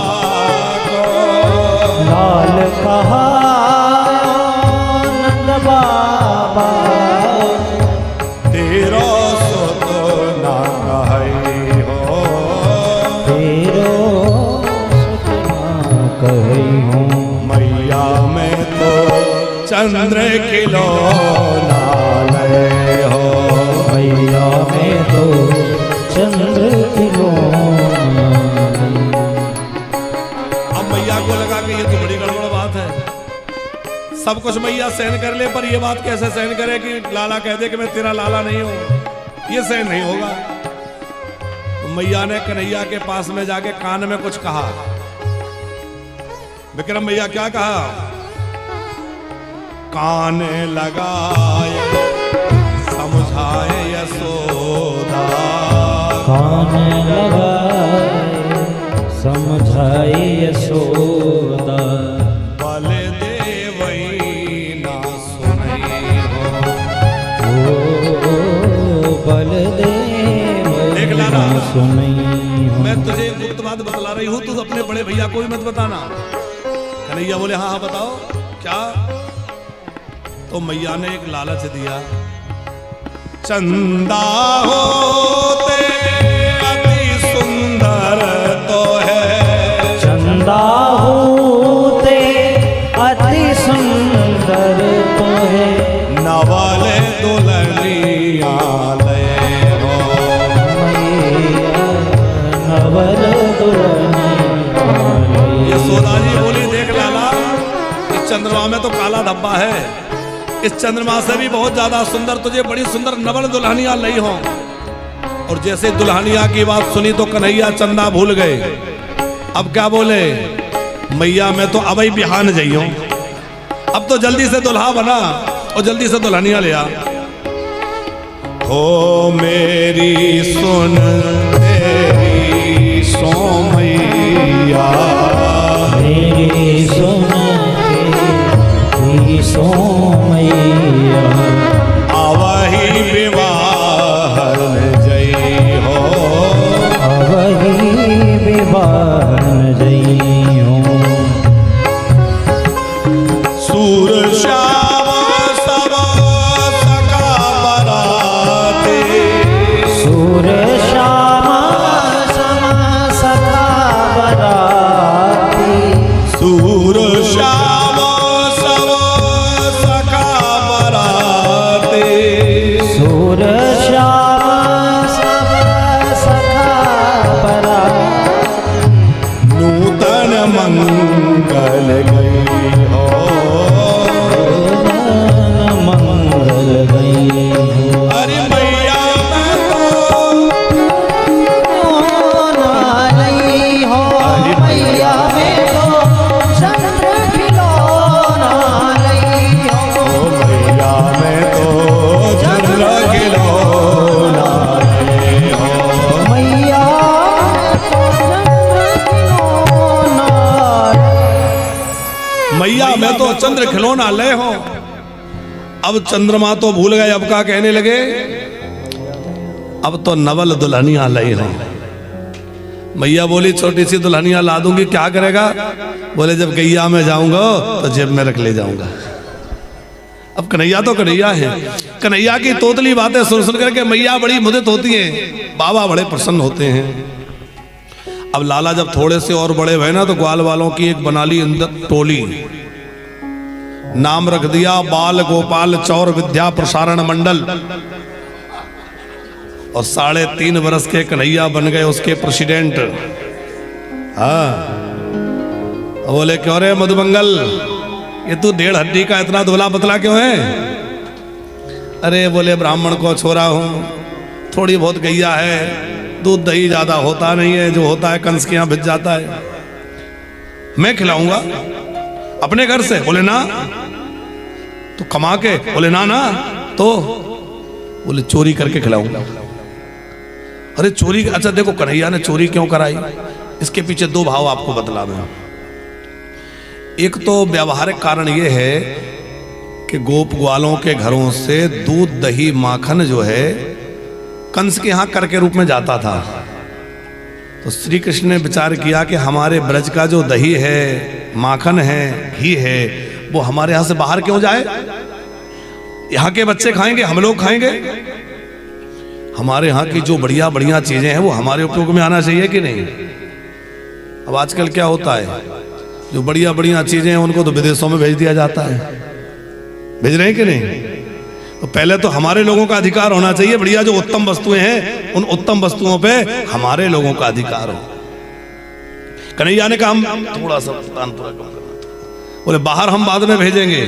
को, लाल कहा नंद बाबा, तेरो सुत ना कहई हो, तेरो कही हूँ। मैया मैं तो चंद्र खिलौना लय हो, मैया मैं तो चंद्र खिलौना लई। अब मैया को लगा कि ये तो बड़ी गड़बड़ बात है, सब कुछ मैया सहन कर ले, पर ये बात कैसे सहन करे कि लाला कह दे कि मैं तेरा लाला नहीं हूं, ये सहन नहीं होगा। तो मैया ने कन्हैया के पास में जाके कान में कुछ कहा। विक्रम भैया क्या कहा। कान लगाए समझाए यशोदा, कान लगाए समझाए यशोदा, बल देवई ना सुनई हो। ओ बलदेव देख लाला, सुनई हो। मैं तुझे एक गुप्त बात बतला रही हूं, तू अपने बड़े भैया को भी मत बताना। कन्हैया बोले हाँ हाँ बताओ क्या। तो मैया ने एक लालच दिया, चंदा होते अति सुंदर तो है, चंदा होते अति सुंदर तो है, नवल दुल्हनिया ले हो। मैया नवल दुल्हनिया ले। यशोदा जी बोली देख लाला, इस चंद्रमा में तो काला धब्बा है, इस चंद्रमा से भी बहुत ज्यादा सुंदर तुझे बड़ी सुंदर नवल दुल्हनिया लई हो। और जैसे दुल्हनिया की बात सुनी तो कन्हैया चंदा भूल गए। अब क्या बोले, मैया मैं तो अबई बिहान जाइयो, अब तो जल्दी से दुल्हा बना और जल्दी से दुल्हनिया ले आ। हो मेरी सुन तेरी सोमैया, मेरी सुन तेरी सोमैया, आवही विवाहन जई हो, आवही विवाहन जई हो। सूर श्याम सब सखा बराते, सूर श्याम सम सखा बराती, सूर श्याम सब सखा बराते, सूर श्याम सब सखा बराती, नूतन मंगल गई हो, मंगल गई हो। अरे मैया मैं तो नहीं हो मैया में तो चंद्र खिलौना नहीं हो, मैया मैं तो चंद्र खिलौना नहीं हो, मैया तो चंद्र खिलौना। मैया मैं तो चंद्र खिलौना ले हो। अब चंद्रमा तो भूल गए, अब का कहने लगे, अब तो नवल दुल्हनिया लाई हो। मैया बोली छोटी सी दुल्हनिया ला दूंगी, क्या करेगा? बोले जब गैया में जाऊंगा तो जेब में रख ले जाऊंगा। अब कन्हैया तो कन्हैया है, कन्हैया की तोतली बातें सुन सुन करके मैया बड़ी मुदित होती है, बाबा बड़े प्रसन्न होते हैं। अब लाला जब थोड़े से और बड़े हुए ना तो ग्वाल वालों की एक बना ली अंदर टोली, नाम रख दिया बाल गोपाल चौर विद्या प्रसारण मंडल, और 3.5 वर्ष के कन्हैया बन गए उसके प्रेसिडेंट। हाँ, बोले क्यों रे मधुमंगल, ये तू 1.5 हड्डी का इतना दुबला पतला क्यों है? अरे बोले ब्राह्मण को छोरा हूं, थोड़ी बहुत गैया है, दूध दही ज्यादा होता नहीं है, जो होता है कंस के यहाँ भिज जाता है, मैं खिलाऊंगा अपने घर से। बोले ना, तो कमा के? बोले ना ना, तो बोले चोरी करके खिलाऊंगा। अरे चोरी, अच्छा देखो कन्हैया ने चोरी क्यों कराई, इसके पीछे 2 भाव आपको बतला मैं। एक तो व्यावहारिक कारण यह है कि गोप ग्वालों के घरों से दूध दही माखन जो है कंस के यहां कर के रूप में जाता था, तो श्री कृष्ण ने विचार किया कि हमारे ब्रज का जो दही है, माखन है, घी है, वो हमारे यहां से बाहर क्यों जाए? यहाँ के बच्चे खाएंगे, हम लोग खाएंगे। हमारे यहाँ की जो बढ़िया बढ़िया चीजें हैं वो हमारे उपयोग में आना चाहिए कि नहीं? अब आजकल क्या होता है, जो बढ़िया बढ़िया चीजें हैं उनको तो विदेशों में भेज दिया जाता है, भेज रहे हैं कि नहीं? तो पहले तो हमारे लोगों का अधिकार होना चाहिए, बढ़िया जो उत्तम वस्तुएं हैं उन उत्तम वस्तुओं पे हमारे लोगों का अधिकार हो। कन्हैया ने कहा हम थोड़ा सा भुगतान पूरा कम करना, बोले बाहर हम बाद में भेजेंगे,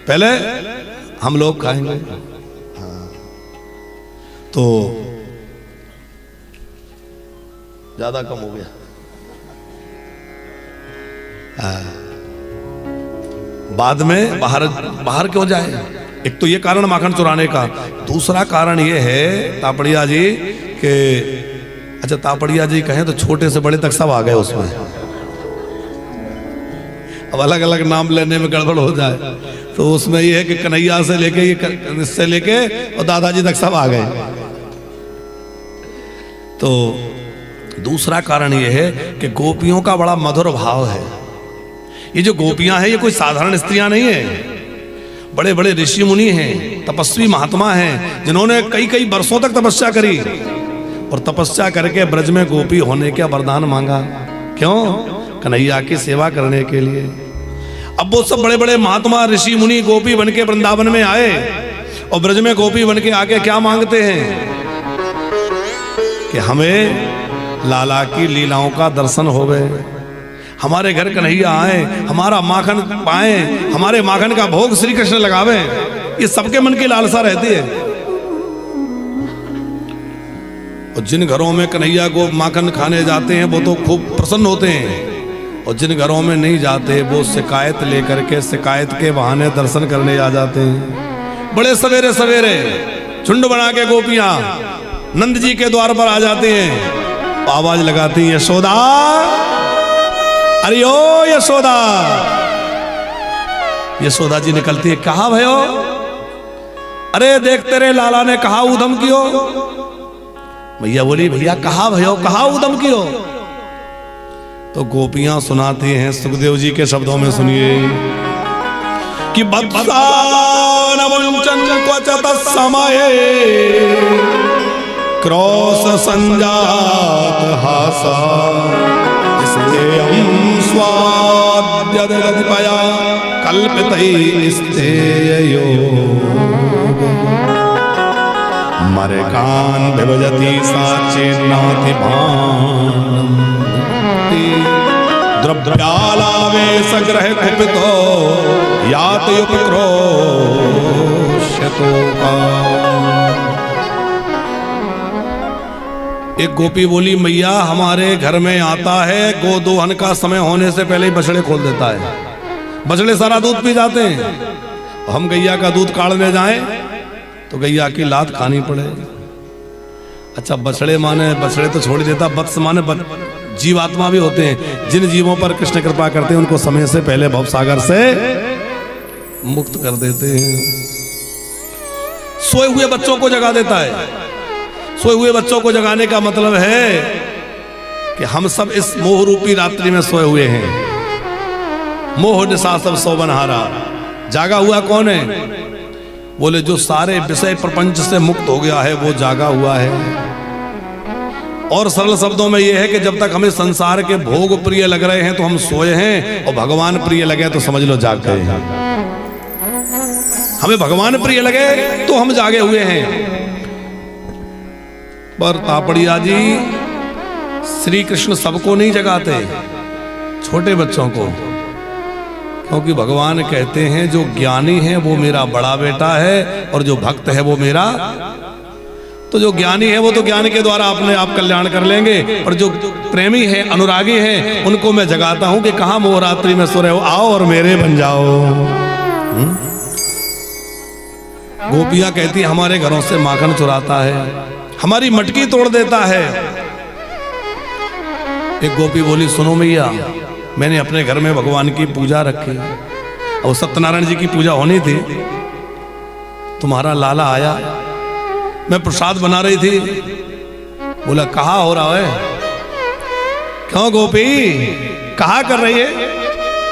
पहले हम लोग खाएंगे। हाँ। तो ज्यादा कम हो गया। बाद में बाहर क्यों जाए? एक तो ये कारण माखन चुराने का, दूसरा कारण ये है तापड़िया जी के, अच्छा तापड़िया जी कहें तो छोटे से बड़े तक सब आ गए उसमें। अब अलग अलग नाम लेने में गड़बड़ हो जाए तो उसमें ये है कि कन्हैया से लेके इससे लेके और दादाजी तक सब आ गए। तो दूसरा कारण ये है कि गोपियों का बड़ा मधुर भाव है। ये जो गोपियां हैं ये कोई साधारण स्त्रियां नहीं है, बड़े बड़े ऋषि मुनि हैं, तपस्वी महात्मा हैं, जिन्होंने कई कई वर्षों तक तपस्या करी और तपस्या करके ब्रज में गोपी होने का वरदान मांगा। क्यों? कन्हैया की सेवा करने के लिए। अब वो सब बड़े बड़े महात्मा ऋषि मुनि गोपी बन के वृंदावन में आए और ब्रज में गोपी बन के आके क्या मांगते हैं कि हमें लाला की लीलाओं का दर्शन होवे, हमारे घर कन्हैया आए, हमारा माखन पाए, हमारे माखन का भोग श्री कृष्ण लगावे। ये सबके मन की लालसा रहती है। और जिन घरों में कन्हैया को माखन खाने जाते हैं वो तो खूब प्रसन्न होते हैं, और जिन घरों में नहीं जाते वो शिकायत लेकर के शिकायत के बहाने दर्शन करने आ जाते हैं। बड़े सवेरे सवेरे झुंड बना के गोपियां नंद जी के द्वार पर आ जाती हैं, आवाज लगाती हैं, यशोदा, अरे ओ यशोदा। यशोदा जी निकलती है, कहा भयो? अरे देख तेरे लाला ने कहा उधम कियो। भैया बोली, भैया कहा भयो, कहा उधम कियो? तो गोपियां सुनाती हैं सुखदेव जी के शब्दों में, सुनिए कि क्वचत समय क्रोश संजात हासा स्वाद्यदधिपया कल्पितैस्तेयो मरकान विभजति साचेन्नाति भानम द्रव्यालावेश ग्रह कुपितो यातयुपक्रोश्यतो का। एक गोपी बोली, मैया हमारे घर में आता है, गोदोहन का समय होने से पहले ही बछड़े खोल देता है, बछड़े सारा दूध पी जाते हैं, हम गैया का दूध काढ़ने जाएं तो गैया की लात खानी पड़े। अच्छा बछड़े माने, बछड़े तो छोड़ देता, वत्स माने जीवात्मा भी होते हैं, जिन जीवों पर कृष्ण कृपा करते हैं उनको समय से पहले भवसागर से मुक्त कर देते हैं। सोए हुए बच्चों को जगा देता है। सोए हुए बच्चों को जगाने का मतलब है कि हम सब इस मोह रूपी रात्रि में सोए हुए हैं। मोह निशा सब सोबनहारा। जागा हुआ कौन है? बोले जो सारे विषय प्रपंच से मुक्त हो गया है वो जागा हुआ है। और सरल शब्दों में यह है कि जब तक हमें संसार के भोग प्रिय लग रहे हैं तो हम सोए हैं, और भगवान प्रिय लगे तो समझ लो जाग गए हैं। हमें भगवान प्रिय लगे तो हम जागे हुए हैं। पर तापड़िया जी श्री कृष्ण सबको नहीं जगाते, छोटे बच्चों को, क्योंकि भगवान कहते हैं जो ज्ञानी है वो मेरा बड़ा बेटा है और जो भक्त है वो मेरा। तो जो ज्ञानी है वो तो ज्ञान के द्वारा अपने आप कल्याण कर लेंगे, और जो प्रेमी है, अनुरागी है, उनको मैं जगाता हूं कि कहां मोह रात्रि में सो रहे हो, आओ और मेरे बन जाओ। गोपियां कहती हमारे घरों से माखन चुराता है, हमारी मटकी तोड़ देता है। एक गोपी बोली, सुनो मैया, मैंने अपने घर में भगवान की पूजा रखी और सत्यनारायण जी की पूजा होनी थी, तुम्हारा लाला आया, मैं प्रसाद बना रही थी, बोला कहाँ हो रहा है? क्यों गोपी कहाँ कर रही है?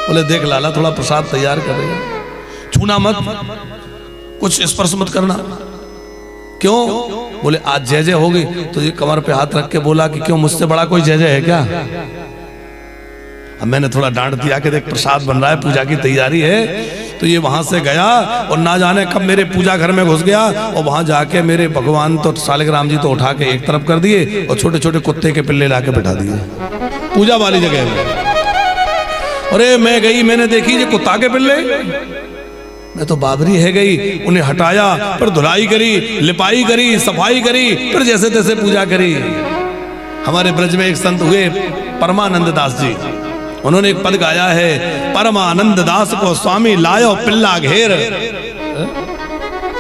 बोले देख लाला थोड़ा प्रसाद तैयार कर रही है, छूना मत, कुछ स्पर्श मत करना। क्यों? बोले आज जय जय होगी। तो ये कमर पे हाथ रख के बोला कि क्यों मुझसे बड़ा कोई जय जय है क्या? अब मैंने थोड़ा डांट दिया कि देख प्रसाद बन रहा है, पूजा की तैयारी है। तो ये वहां से गया और ना जाने कब मेरे पूजा घर में घुस गया, और वहां जाके मेरे भगवान तो सालिग्राम जी तो उठा के एक तरफ कर दिए और छोटे छोटे कुत्ते के पिल्ले लाके बैठा दिए पूजा वाली जगह में। अरे मैं गई, मैंने देखी ये कुत्ता के पिल्ले, मैं तो बाबरी है गई, उन्हें हटाया, फिर धुलाई करी, लिपाई करी, सफाई करी, फिर जैसे तैसे पूजा करी। हमारे ब्रज में एक संत हुए परमानंद दास जी, उन्होंने एक पद गाया है, परमानंद दास को स्वामी लायो पिल्ला घेर।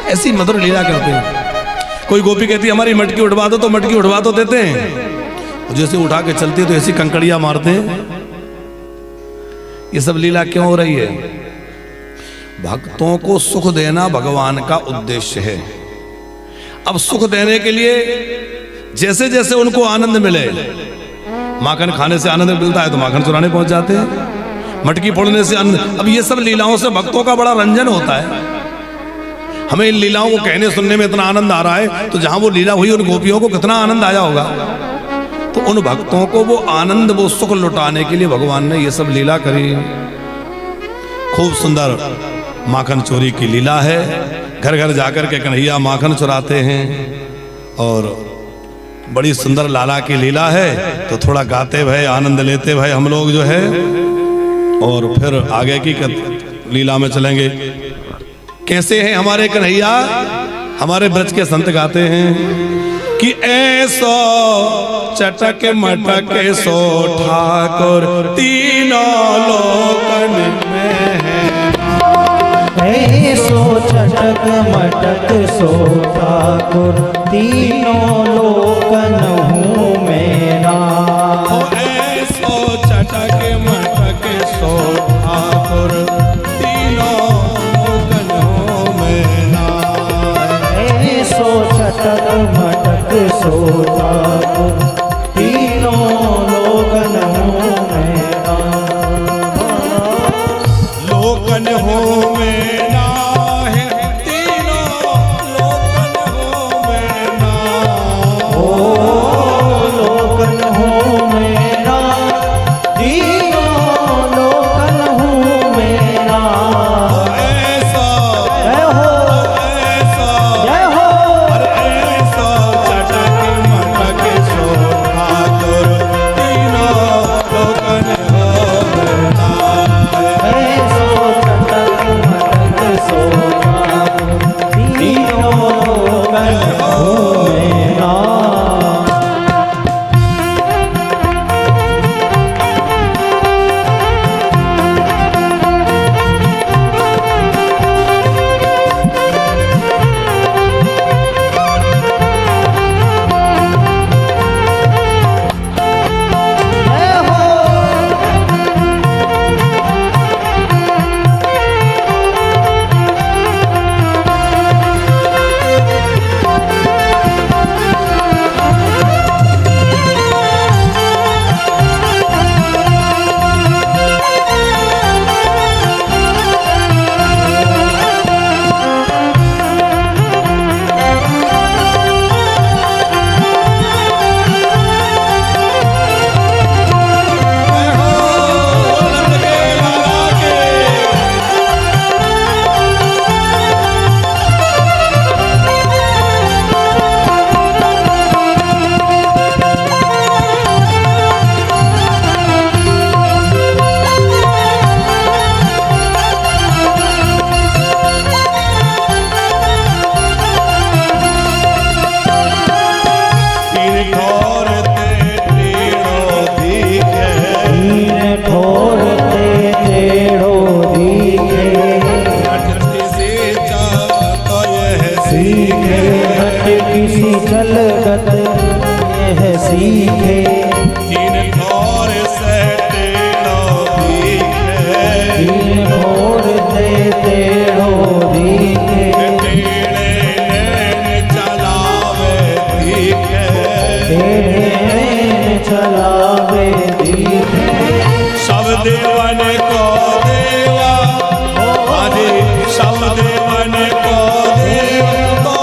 ऐसी मधुर लीला करते हैं। कोई गोपी कहती हमारी मटकी उठवा दो, तो मटकी उठवा तो देते हैं, जैसे उठा के चलती है तो ऐसी कंकड़ियां मारते हैं। ये सब लीला क्यों हो रही है? भक्तों को सुख देना भगवान का उद्देश्य है। अब सुख देने के लिए जैसे जैसे उनको आनंद मिले, माखन खाने से आनंद मिलता है तो माखन चुराने पहुंच जाते हैं, मटकी फोड़ने से आनंद। अब ये सब लीलाओं से भक्तों का बड़ा रंजन होता है। हमें इन लीलाओं को कहने सुनने में इतना आनंद आ रहा है, तो जहां वो लीला हुई उन गोपियों को कितना आनंद आया होगा। तो उन भक्तों को वो आनंद, वो सुख लुटाने के लिए भगवान ने ये सब लीला करी। खूब सुंदर माखन चोरी की लीला है। घर घर जाकर के कन्हैया माखन चुराते हैं, और बड़ी सुंदर लाला की लीला है। तो थोड़ा गाते भय, आनंद लेते भय हम लोग जो है, और फिर आगे की लीला में चलेंगे। कैसे हैं हमारे कन्हैया? हमारे ब्रज के संत गाते हैं कि ऐसो चटक मटक सो ठाकुर तीनों लोकन में है। ऐसो चटक मटक सो ठाकुर तीनों लोकन हूँ मेरा। ओ ऐसो चटक मटक सो ठाकुर तीनों लोकन हूँ मेरा। ऐसो चटक मटक सो ठाकुर तीनों लोकन हूँ मेरा। लोकन हूँ मेरा है तीनों लोकन हूँ मेरा। ओ लोकन हूँ मेरा तीनों लोकन हूँ मेरा। ऐसा जय हो ऐसा जय हो। अरे ऐसा चटक मटक सो ठाकुर तीनों लोकन हूँ मेरा। ऐसो चटक मटक सो ठाकुर तीनों लोकन हूँ मेरा। जय हो। जय हो आनंद के लाला के। तीन ठोर ते टेढ़ो दिखे। तीन ठोर ते टेढ़ो दिखे। अटती सी चाहत यह सीखे सीखे। हट किसी चलगत यह सीखे। तीन ठोर से टेढ़ो दिखे। तीन ठोर ते टेढ़ो दिखे। टेढ़े नैन चलावे दिखे। टेढ़े नैन चलावे दिखे। सब देवन को देवा अरे सब देवन को देव तो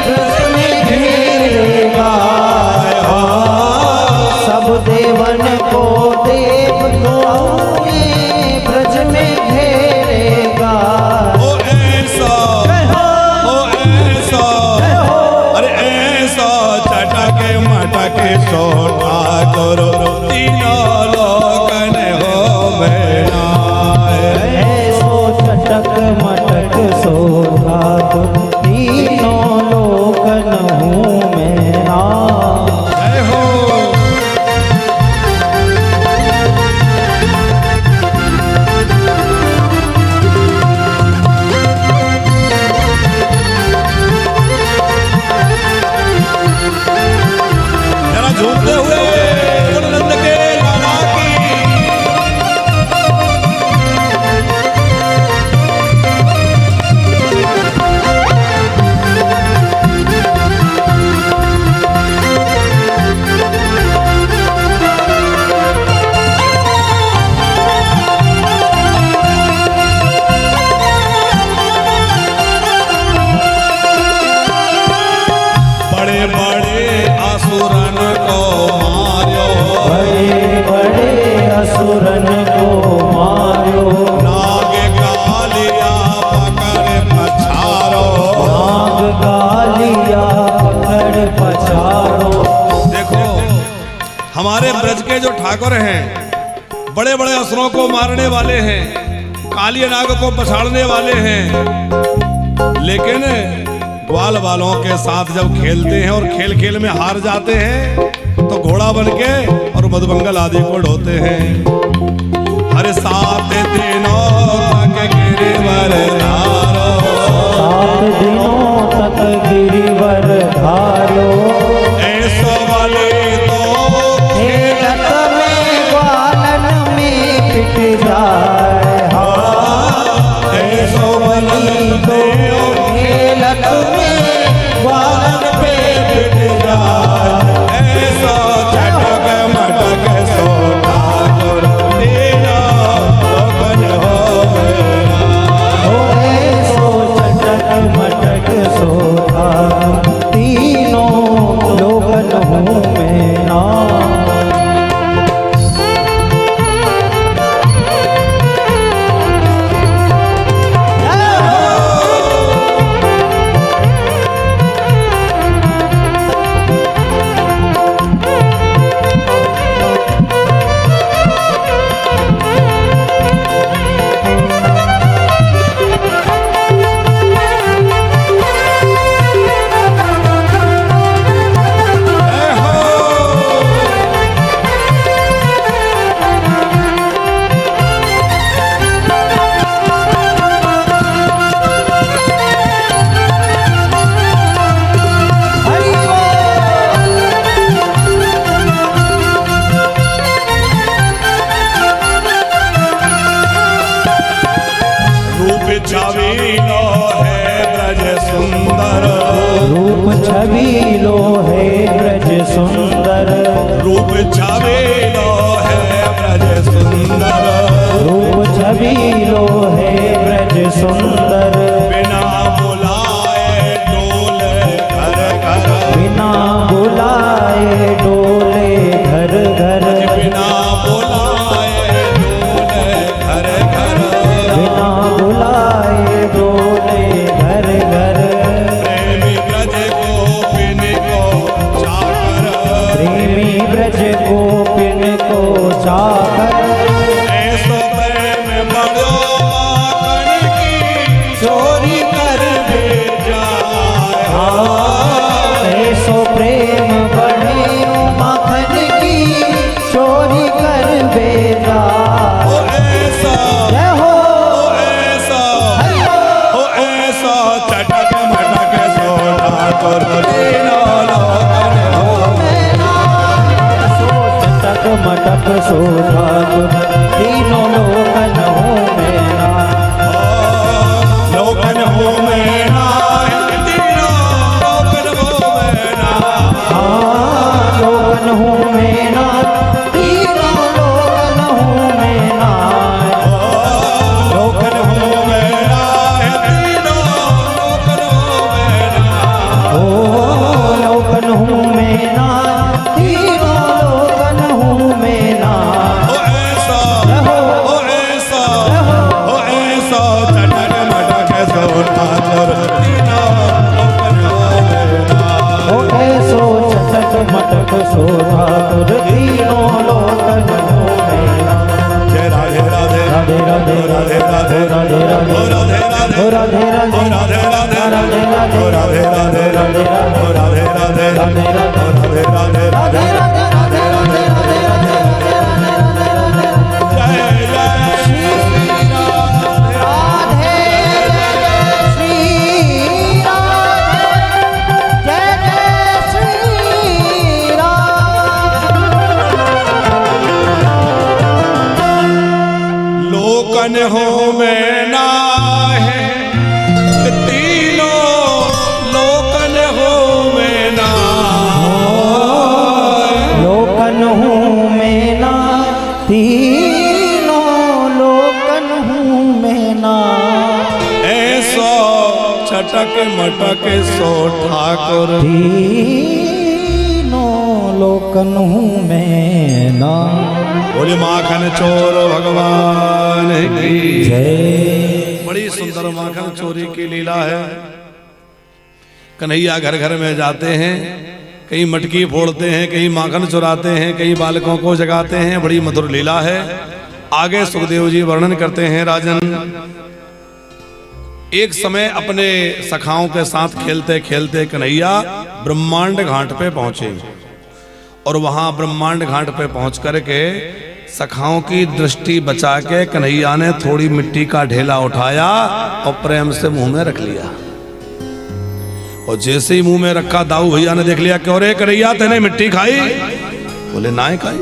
ब्रज में घेरेगा। सब देवन को देव तो आए ब्रज में घेरेगा। ओ ऐसा ओ ऐसा अरे ऐसा चटक मटक सो ठाकुर तीनों लोकन हो मेरा। ऐसो चटक मटक सो ठाकुर तीनों लोकन हूँ मेरा। जय हो जरा झूमते हुए आनंद के लाला की। बड़े बड़े असुरन को मार्यो। बड़े बड़े असुरन को मारो। नाग कालिया पकड़ पछारो। नाग गालिया पकड़ पछाड़ो। देखो हमारे ब्रज के जो ठाकुर हैं बड़े बड़े असुरों को मारने वाले हैं, कालिया नाग को पछाड़ने वाले हैं। लेकिन ग्वाल वालों के साथ जब खेलते हैं और खेल खेल में हार जाते हैं तो घोड़ा बन के और मधुमंगल आदि को ढोते हैं। हर सात दिनों तक गिरवर धारो। 7 दिनों तक छबीलो है ब्रज सुंदर, रूप छबीलो है ब्रज सुंदर, रूप छबीलो है ब्रज सुंदर, रूप छबीलो है ब्रज सुंदर। बिना बुलाए डोले घर घर, बिना बुलाए डोले घर घर, बिना बुलाए डोले घर घर, बिना बुलाए डोले घर घर। प्रेमी ब्रज गोपिन को चाकर, प्रेमी ब्रज गोपिन को चाकर, ऐसो प्रेम बड़ो माखन की चोरी कर भेजा। ऐसो प्रेम बड़े माखन की चोरी कर भेजा। ओ ऐसा, जय हो ओ ऐसा, ओ ऐसा चटक मटक सोना कर तीनों लोकन हो। चटक मटक सो ठाकुर तीनों लोकन हो मेरा। लोकन हो मेरा, तीनों लोकन हो मेरा। हाँ लोकन हो मेरा, तीनों लोकन हो मेरा। लोकन हो मेरा, तीनों लोकन हो मेरा। ओ लोकन हो मेरा, तीनों लोकन हो मेरा। ओ ऐसा, रहो ओ ऐसा, रहो ओ ऐसा चटक मटक सोना कर तीनों लोकन हो मेरा। ओ ऐसो चटक मटक सो ठाकुर तीनों लोकन हो मेरा। जय राधे राधे, राधे राधे राधे राधे, राधे राधे, ओ राधे राधे, ओ राधे ओ राधे, राधे राधे, राधे राधे, ओ राधे राधे, राधे राधे, ओ राधे राधे, राधे राधे, ओ राधे राधे, राधे राधे, राधे राधे, जय जय श्री राधे राधे श्री राधे, जय जय श्री राधे। लोकन हो में ना है, तीनों लोकन हो में ना। लोकन हूँ मैं ना, तीनों लोकन हूँ मैं ना। ऐसो चटक मटक सो ठाकुर, तीनों लोकन हूँ मैं ना। बोले माखन चोर भगवान की। जय। बड़ी सुंदर माखन चोरी की लीला है। कन्हैया घर घर में जाते हैं, कहीं मटकी फोड़ते हैं, कहीं माखन चुराते हैं, कहीं बालकों को जगाते हैं। बड़ी मधुर लीला है। आगे सुखदेव जी वर्णन करते हैं, राजन एक समय अपने सखाओं के साथ खेलते खेलते कन्हैया ब्रह्मांड घाट पे पहुंचे और वहां ब्रह्मांड घाट पे पहुंच करके सखाओं की दृष्टि बचा के कन्हैया ने थोड़ी मिट्टी का ढेला उठाया और प्रेम से मुंह में रख लिया। और जैसे ही मुंह में रखा, दाऊ भैया ने देख लिया, क्यों रे कन्हैया तेने मिट्टी खाई? बोले ना ही खाई।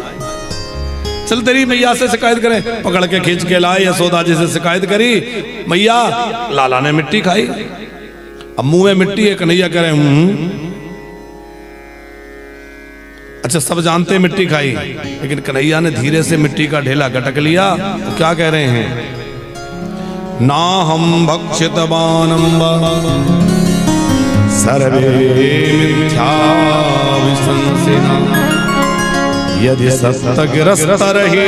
चल तेरी मैया से शिकायत करें। पकड़ के खींच के लाए, यशोदा जी से शिकायत करी, मैया लाला ने मिट्टी खाई। अब मुंह में मिट्टी है, कन्हैया कह रहे अच्छा सब जानते मिट्टी खाई, लेकिन कन्हैया ने धीरे से मिट्टी का ढेला गटक लिया। तो क्या कह रहे हैं? ना हम भक्षितवानम सर्वे मिथ्या विसंसिना यदि सत्तगिरस्तरहि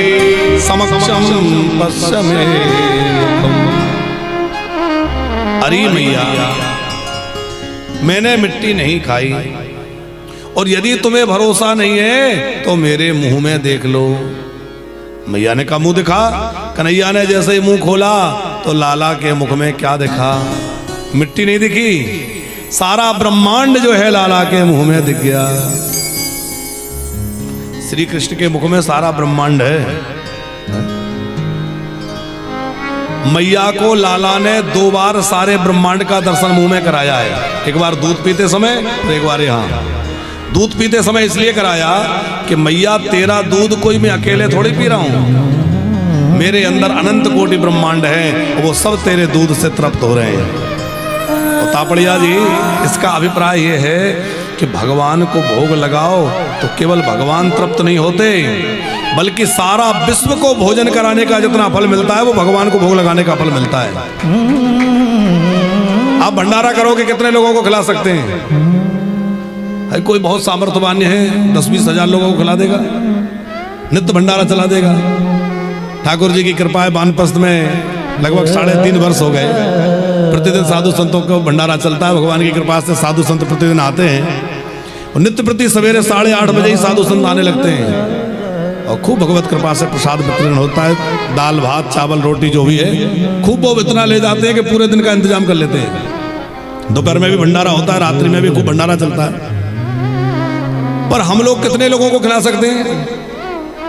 समक्षम पश्यमे मुखम। अरे मैया मैंने मिट्टी नहीं खाई, और यदि तुम्हें भरोसा नहीं है तो मेरे मुंह में देख लो। मैया ने कहा मुंह दिखा। कन्हैया ने जैसे ही मुंह खोला तो लाला के मुख में क्या दिखा? मिट्टी नहीं दिखी, सारा ब्रह्मांड जो है लाला के मुंह में दिख गया। श्री कृष्ण के मुख में सारा ब्रह्मांड है। मैया को लाला ने 2 बार सारे ब्रह्मांड का दर्शन मुंह में कराया है। एक बार दूध पीते समय और एक बार यहाँ। दूध पीते समय इसलिए कराया कि मैया तेरा दूध कोई मैं अकेले थोड़ी पी रहा हूं, मेरे अंदर अनंत कोटि ब्रह्मांड है, वो सब तेरे दूध से तृप्त हो रहे हैं। और तापड़िया जी, इसका अभिप्राय ये है कि भगवान को भोग लगाओ तो केवल भगवान तृप्त नहीं होते, बल्कि सारा विश्व को भोजन कराने का जितना फल मिलता है वो भगवान को भोग लगाने का फल मिलता है। आप भंडारा करोगे कितने लोगों को खिला सकते हैं? अरे कोई बहुत सामर्थ्यवान है 10-20 हजार लोगों को खिला देगा, नित्य भंडारा चला देगा। ठाकुर जी की कृपा है, वानप्रस्थ में लगभग 3.5 वर्ष हो गए, प्रतिदिन साधु संतों को भंडारा चलता है। भगवान की कृपा से साधु संत प्रतिदिन आते हैं और नित्य प्रति सवेरे 8:30 बजे ही साधु संत आने लगते हैं और खूब भगवत कृपा से प्रसाद वितरण होता है। दाल भात चावल रोटी जो भी है खूब वो इतना ले जाते हैं कि पूरे दिन का इंतजाम कर लेते हैं। दोपहर में भी भंडारा होता है, रात्रि में भी खूब भंडारा चलता है। पर हम लोग कितने लोगों को खिला सकते हैं?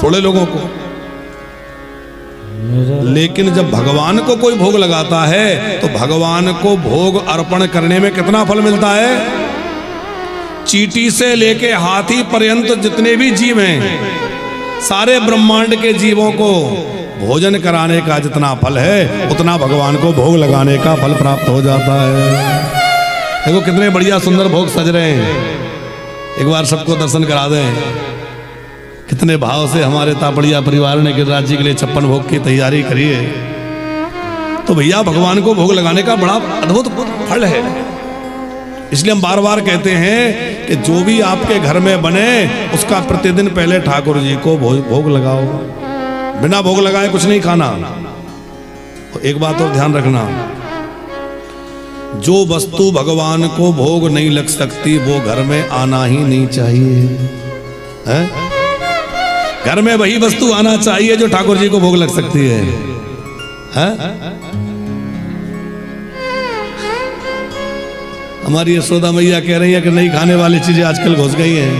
थोड़े लोगों को। लेकिन जब भगवान को कोई भोग लगाता है तो भगवान को भोग अर्पण करने में कितना फल मिलता है? चींटी से लेके हाथी पर्यंत जितने भी जीव हैं, सारे ब्रह्मांड के जीवों को भोजन कराने का जितना फल है उतना भगवान को भोग लगाने का फल प्राप्त हो जाता है। देखो कितने बढ़िया सुंदर भोग सज रहे हैं, एक बार सबको दर्शन करा दें। कितने भाव से हमारे तापड़िया परिवार ने गिरिराज जी के लिए 56 भोग की तैयारी करी है। तो भैया भगवान को भोग लगाने का बड़ा अद्भुत फल है। इसलिए हम बार बार कहते हैं कि जो भी आपके घर में बने उसका प्रतिदिन पहले ठाकुर जी को भोग लगाओ। बिना भोग लगाए कुछ नहीं खाना। एक बात और ध्यान रखना, जो वस्तु भगवान को भोग नहीं लग सकती वो घर में आना ही नहीं चाहिए है? घर में वही वस्तु आना चाहिए जो ठाकुर जी को भोग लग सकती है। हमारी यशोदा मैया कह रही है कि नहीं खाने वाली चीजें आजकल घुस गई हैं।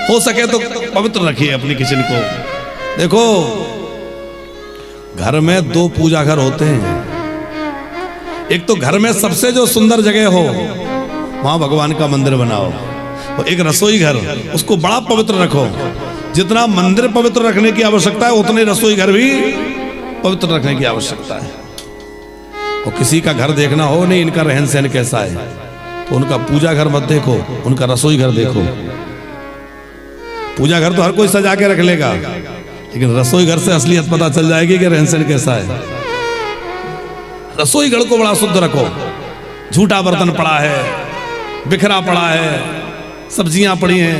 हो सके तो पवित्र रखिए अपनी किचन को। देखो घर में 2 पूजा घर होते हैं। एक तो घर में सबसे जो सुंदर जगह हो वहां भगवान का मंदिर बनाओ, और एक रसोई घर, उसको बड़ा पवित्र रखो। जितना मंदिर पवित्र रखने की आवश्यकता है उतने रसोई घर भी पवित्र रखने की आवश्यकता है। और किसी का घर देखना हो, नहीं इनका रहन सहन कैसा है, तो उनका पूजा घर मत देखो, उनका रसोई घर देखो। पूजा घर तो हर कोई सजा के रख लेगा, लेकिन रसोई घर से असलियत पता चल जाएगी कि रहन सहन कैसा है। रसोई घर को बड़ा शुद्ध रखो। झूठा बर्तन पड़ा है, बिखरा पड़ा है, सब्जियां पड़ी हैं,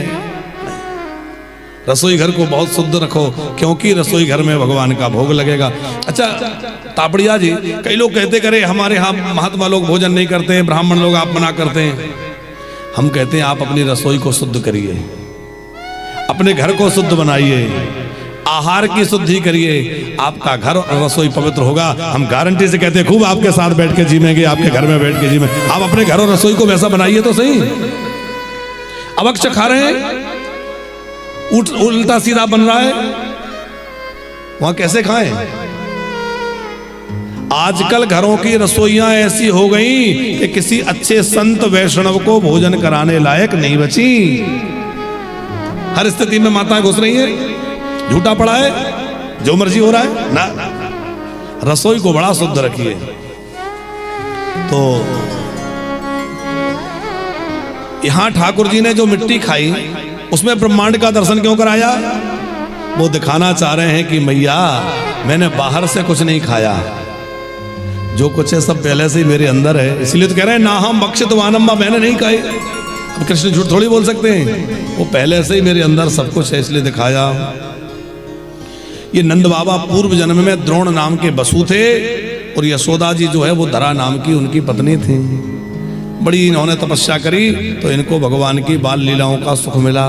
रसोई घर को बहुत शुद्ध रखो, क्योंकि रसोई घर में भगवान का भोग लगेगा। अच्छा तापड़िया जी, कई लोग कहते करे हमारे यहाँ महात्मा लोग भोजन नहीं करते हैं, ब्राह्मण लोग आप मना करते हैं। हम कहते हैं आप अपनी रसोई को शुद्ध करिए, अपने घर को शुद्ध बनाइए, आहार की शुद्धि करिए, आपका घर और रसोई पवित्र होगा। हम गारंटी से कहते हैं खूब आपके साथ बैठ के जीवेंगे, आपके घर में बैठ के जीवेंगे। आप अपने घर और रसोई को वैसा बनाइए तो सही। अवक्ष खा रहे हैं, उल्टा सीधा बन रहा है, वहां कैसे खाएं? आजकल घरों की रसोइयां ऐसी हो गई कि किसी अच्छे संत वैष्णव को भोजन कराने लायक नहीं बची। हर स्थिति में माताएं घुस रही हैं, झूठा पड़ा है, जो मर्जी हो रहा है ना। रसोई को बड़ा शुद्ध रखिए। तो यहां ठाकुर जी ने जो मिट्टी खाई उसमें ब्रह्मांड का दर्शन क्यों कराया? वो दिखाना चाह रहे हैं कि मैया मैंने बाहर से कुछ नहीं खाया, जो कुछ है सब पहले से ही मेरे अंदर है। इसलिए तो कह रहे हैं ना हम बक्षित वानम्बा, मैंने नहीं खाई। अब कृष्ण झूठ थोड़ी बोल सकते हैं, वो पहले से ही मेरे अंदर सब कुछ है, इसलिए दिखाया। ये नंद बाबा पूर्व जन्म में द्रोण नाम के बसु थे और यशोदा जी जो है वो धरा नाम की उनकी पत्नी थी। बड़ी इन्होंने तपस्या करी तो इनको भगवान की बाल लीलाओं का सुख मिला।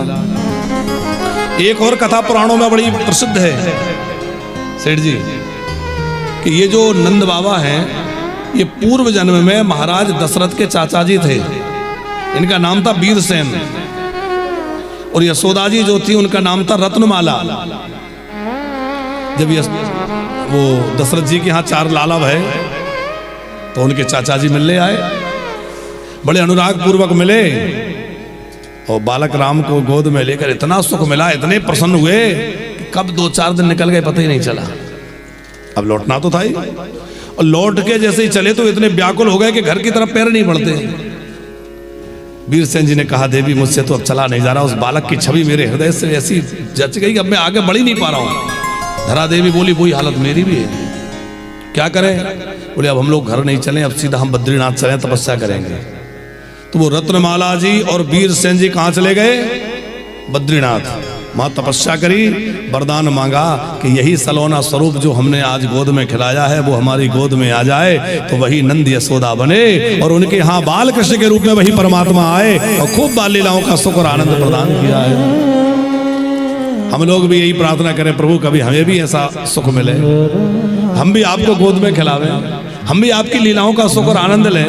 एक और कथा पुराणों में बड़ी प्रसिद्ध है सेठ जी, कि ये जो नंद बाबा हैं ये पूर्व जन्म में महाराज दशरथ के चाचा जी थे। इनका नाम था वीरसेन और यशोदा जी जो थी उनका नाम था रत्नमाला। जब वो दशरथ जी के यहाँ 4 लालव है तो उनके चाचा जी मिलने आए, बड़े अनुराग पूर्वक मिले और बालक राम को गोद में लेकर इतना सुख मिला, इतने प्रसन्न हुए कि कब 2-4 दिन निकल गए पता ही नहीं चला। अब लौटना तो था ही, और लौट के जैसे ही चले तो इतने व्याकुल हो गए कि घर की तरफ पैर नहीं बढ़ते। वीरसेन जी ने कहा देवी मुझसे तो अब चला नहीं जा रहा, उस बालक की छवि मेरे हृदय से ऐसी जच गई कि अब मैं आगे बढ़ ही नहीं पा रहा हूं। धरा देवी बोली वही हालत मेरी भी है, क्या करें? बोले अब हम लोग घर नहीं चलें, अब सीधा हम बद्रीनाथ चलें, तपस्या करेंगे। तो वो रत्नमाला जी और वीरसेन जी कहां चले गए? बद्रीनाथ। मां तपस्या करी, वरदान मांगा कि यही सलोना स्वरूप जो हमने आज गोद में खिलाया है वो हमारी गोद में आ जाए, तो वही नंद यशोदा बने और उनके यहाँ बाल कृष्ण के रूप में वही परमात्मा आए और खूब बाल लीलाओं का सुख और आनंद प्रदान किया है। हम लोग भी यही प्रार्थना करें, प्रभु कभी हमें भी ऐसा सुख मिले, हम भी आपको गोद में खिलावें, हम भी आपकी लीलाओं का सुख और आनंद लें।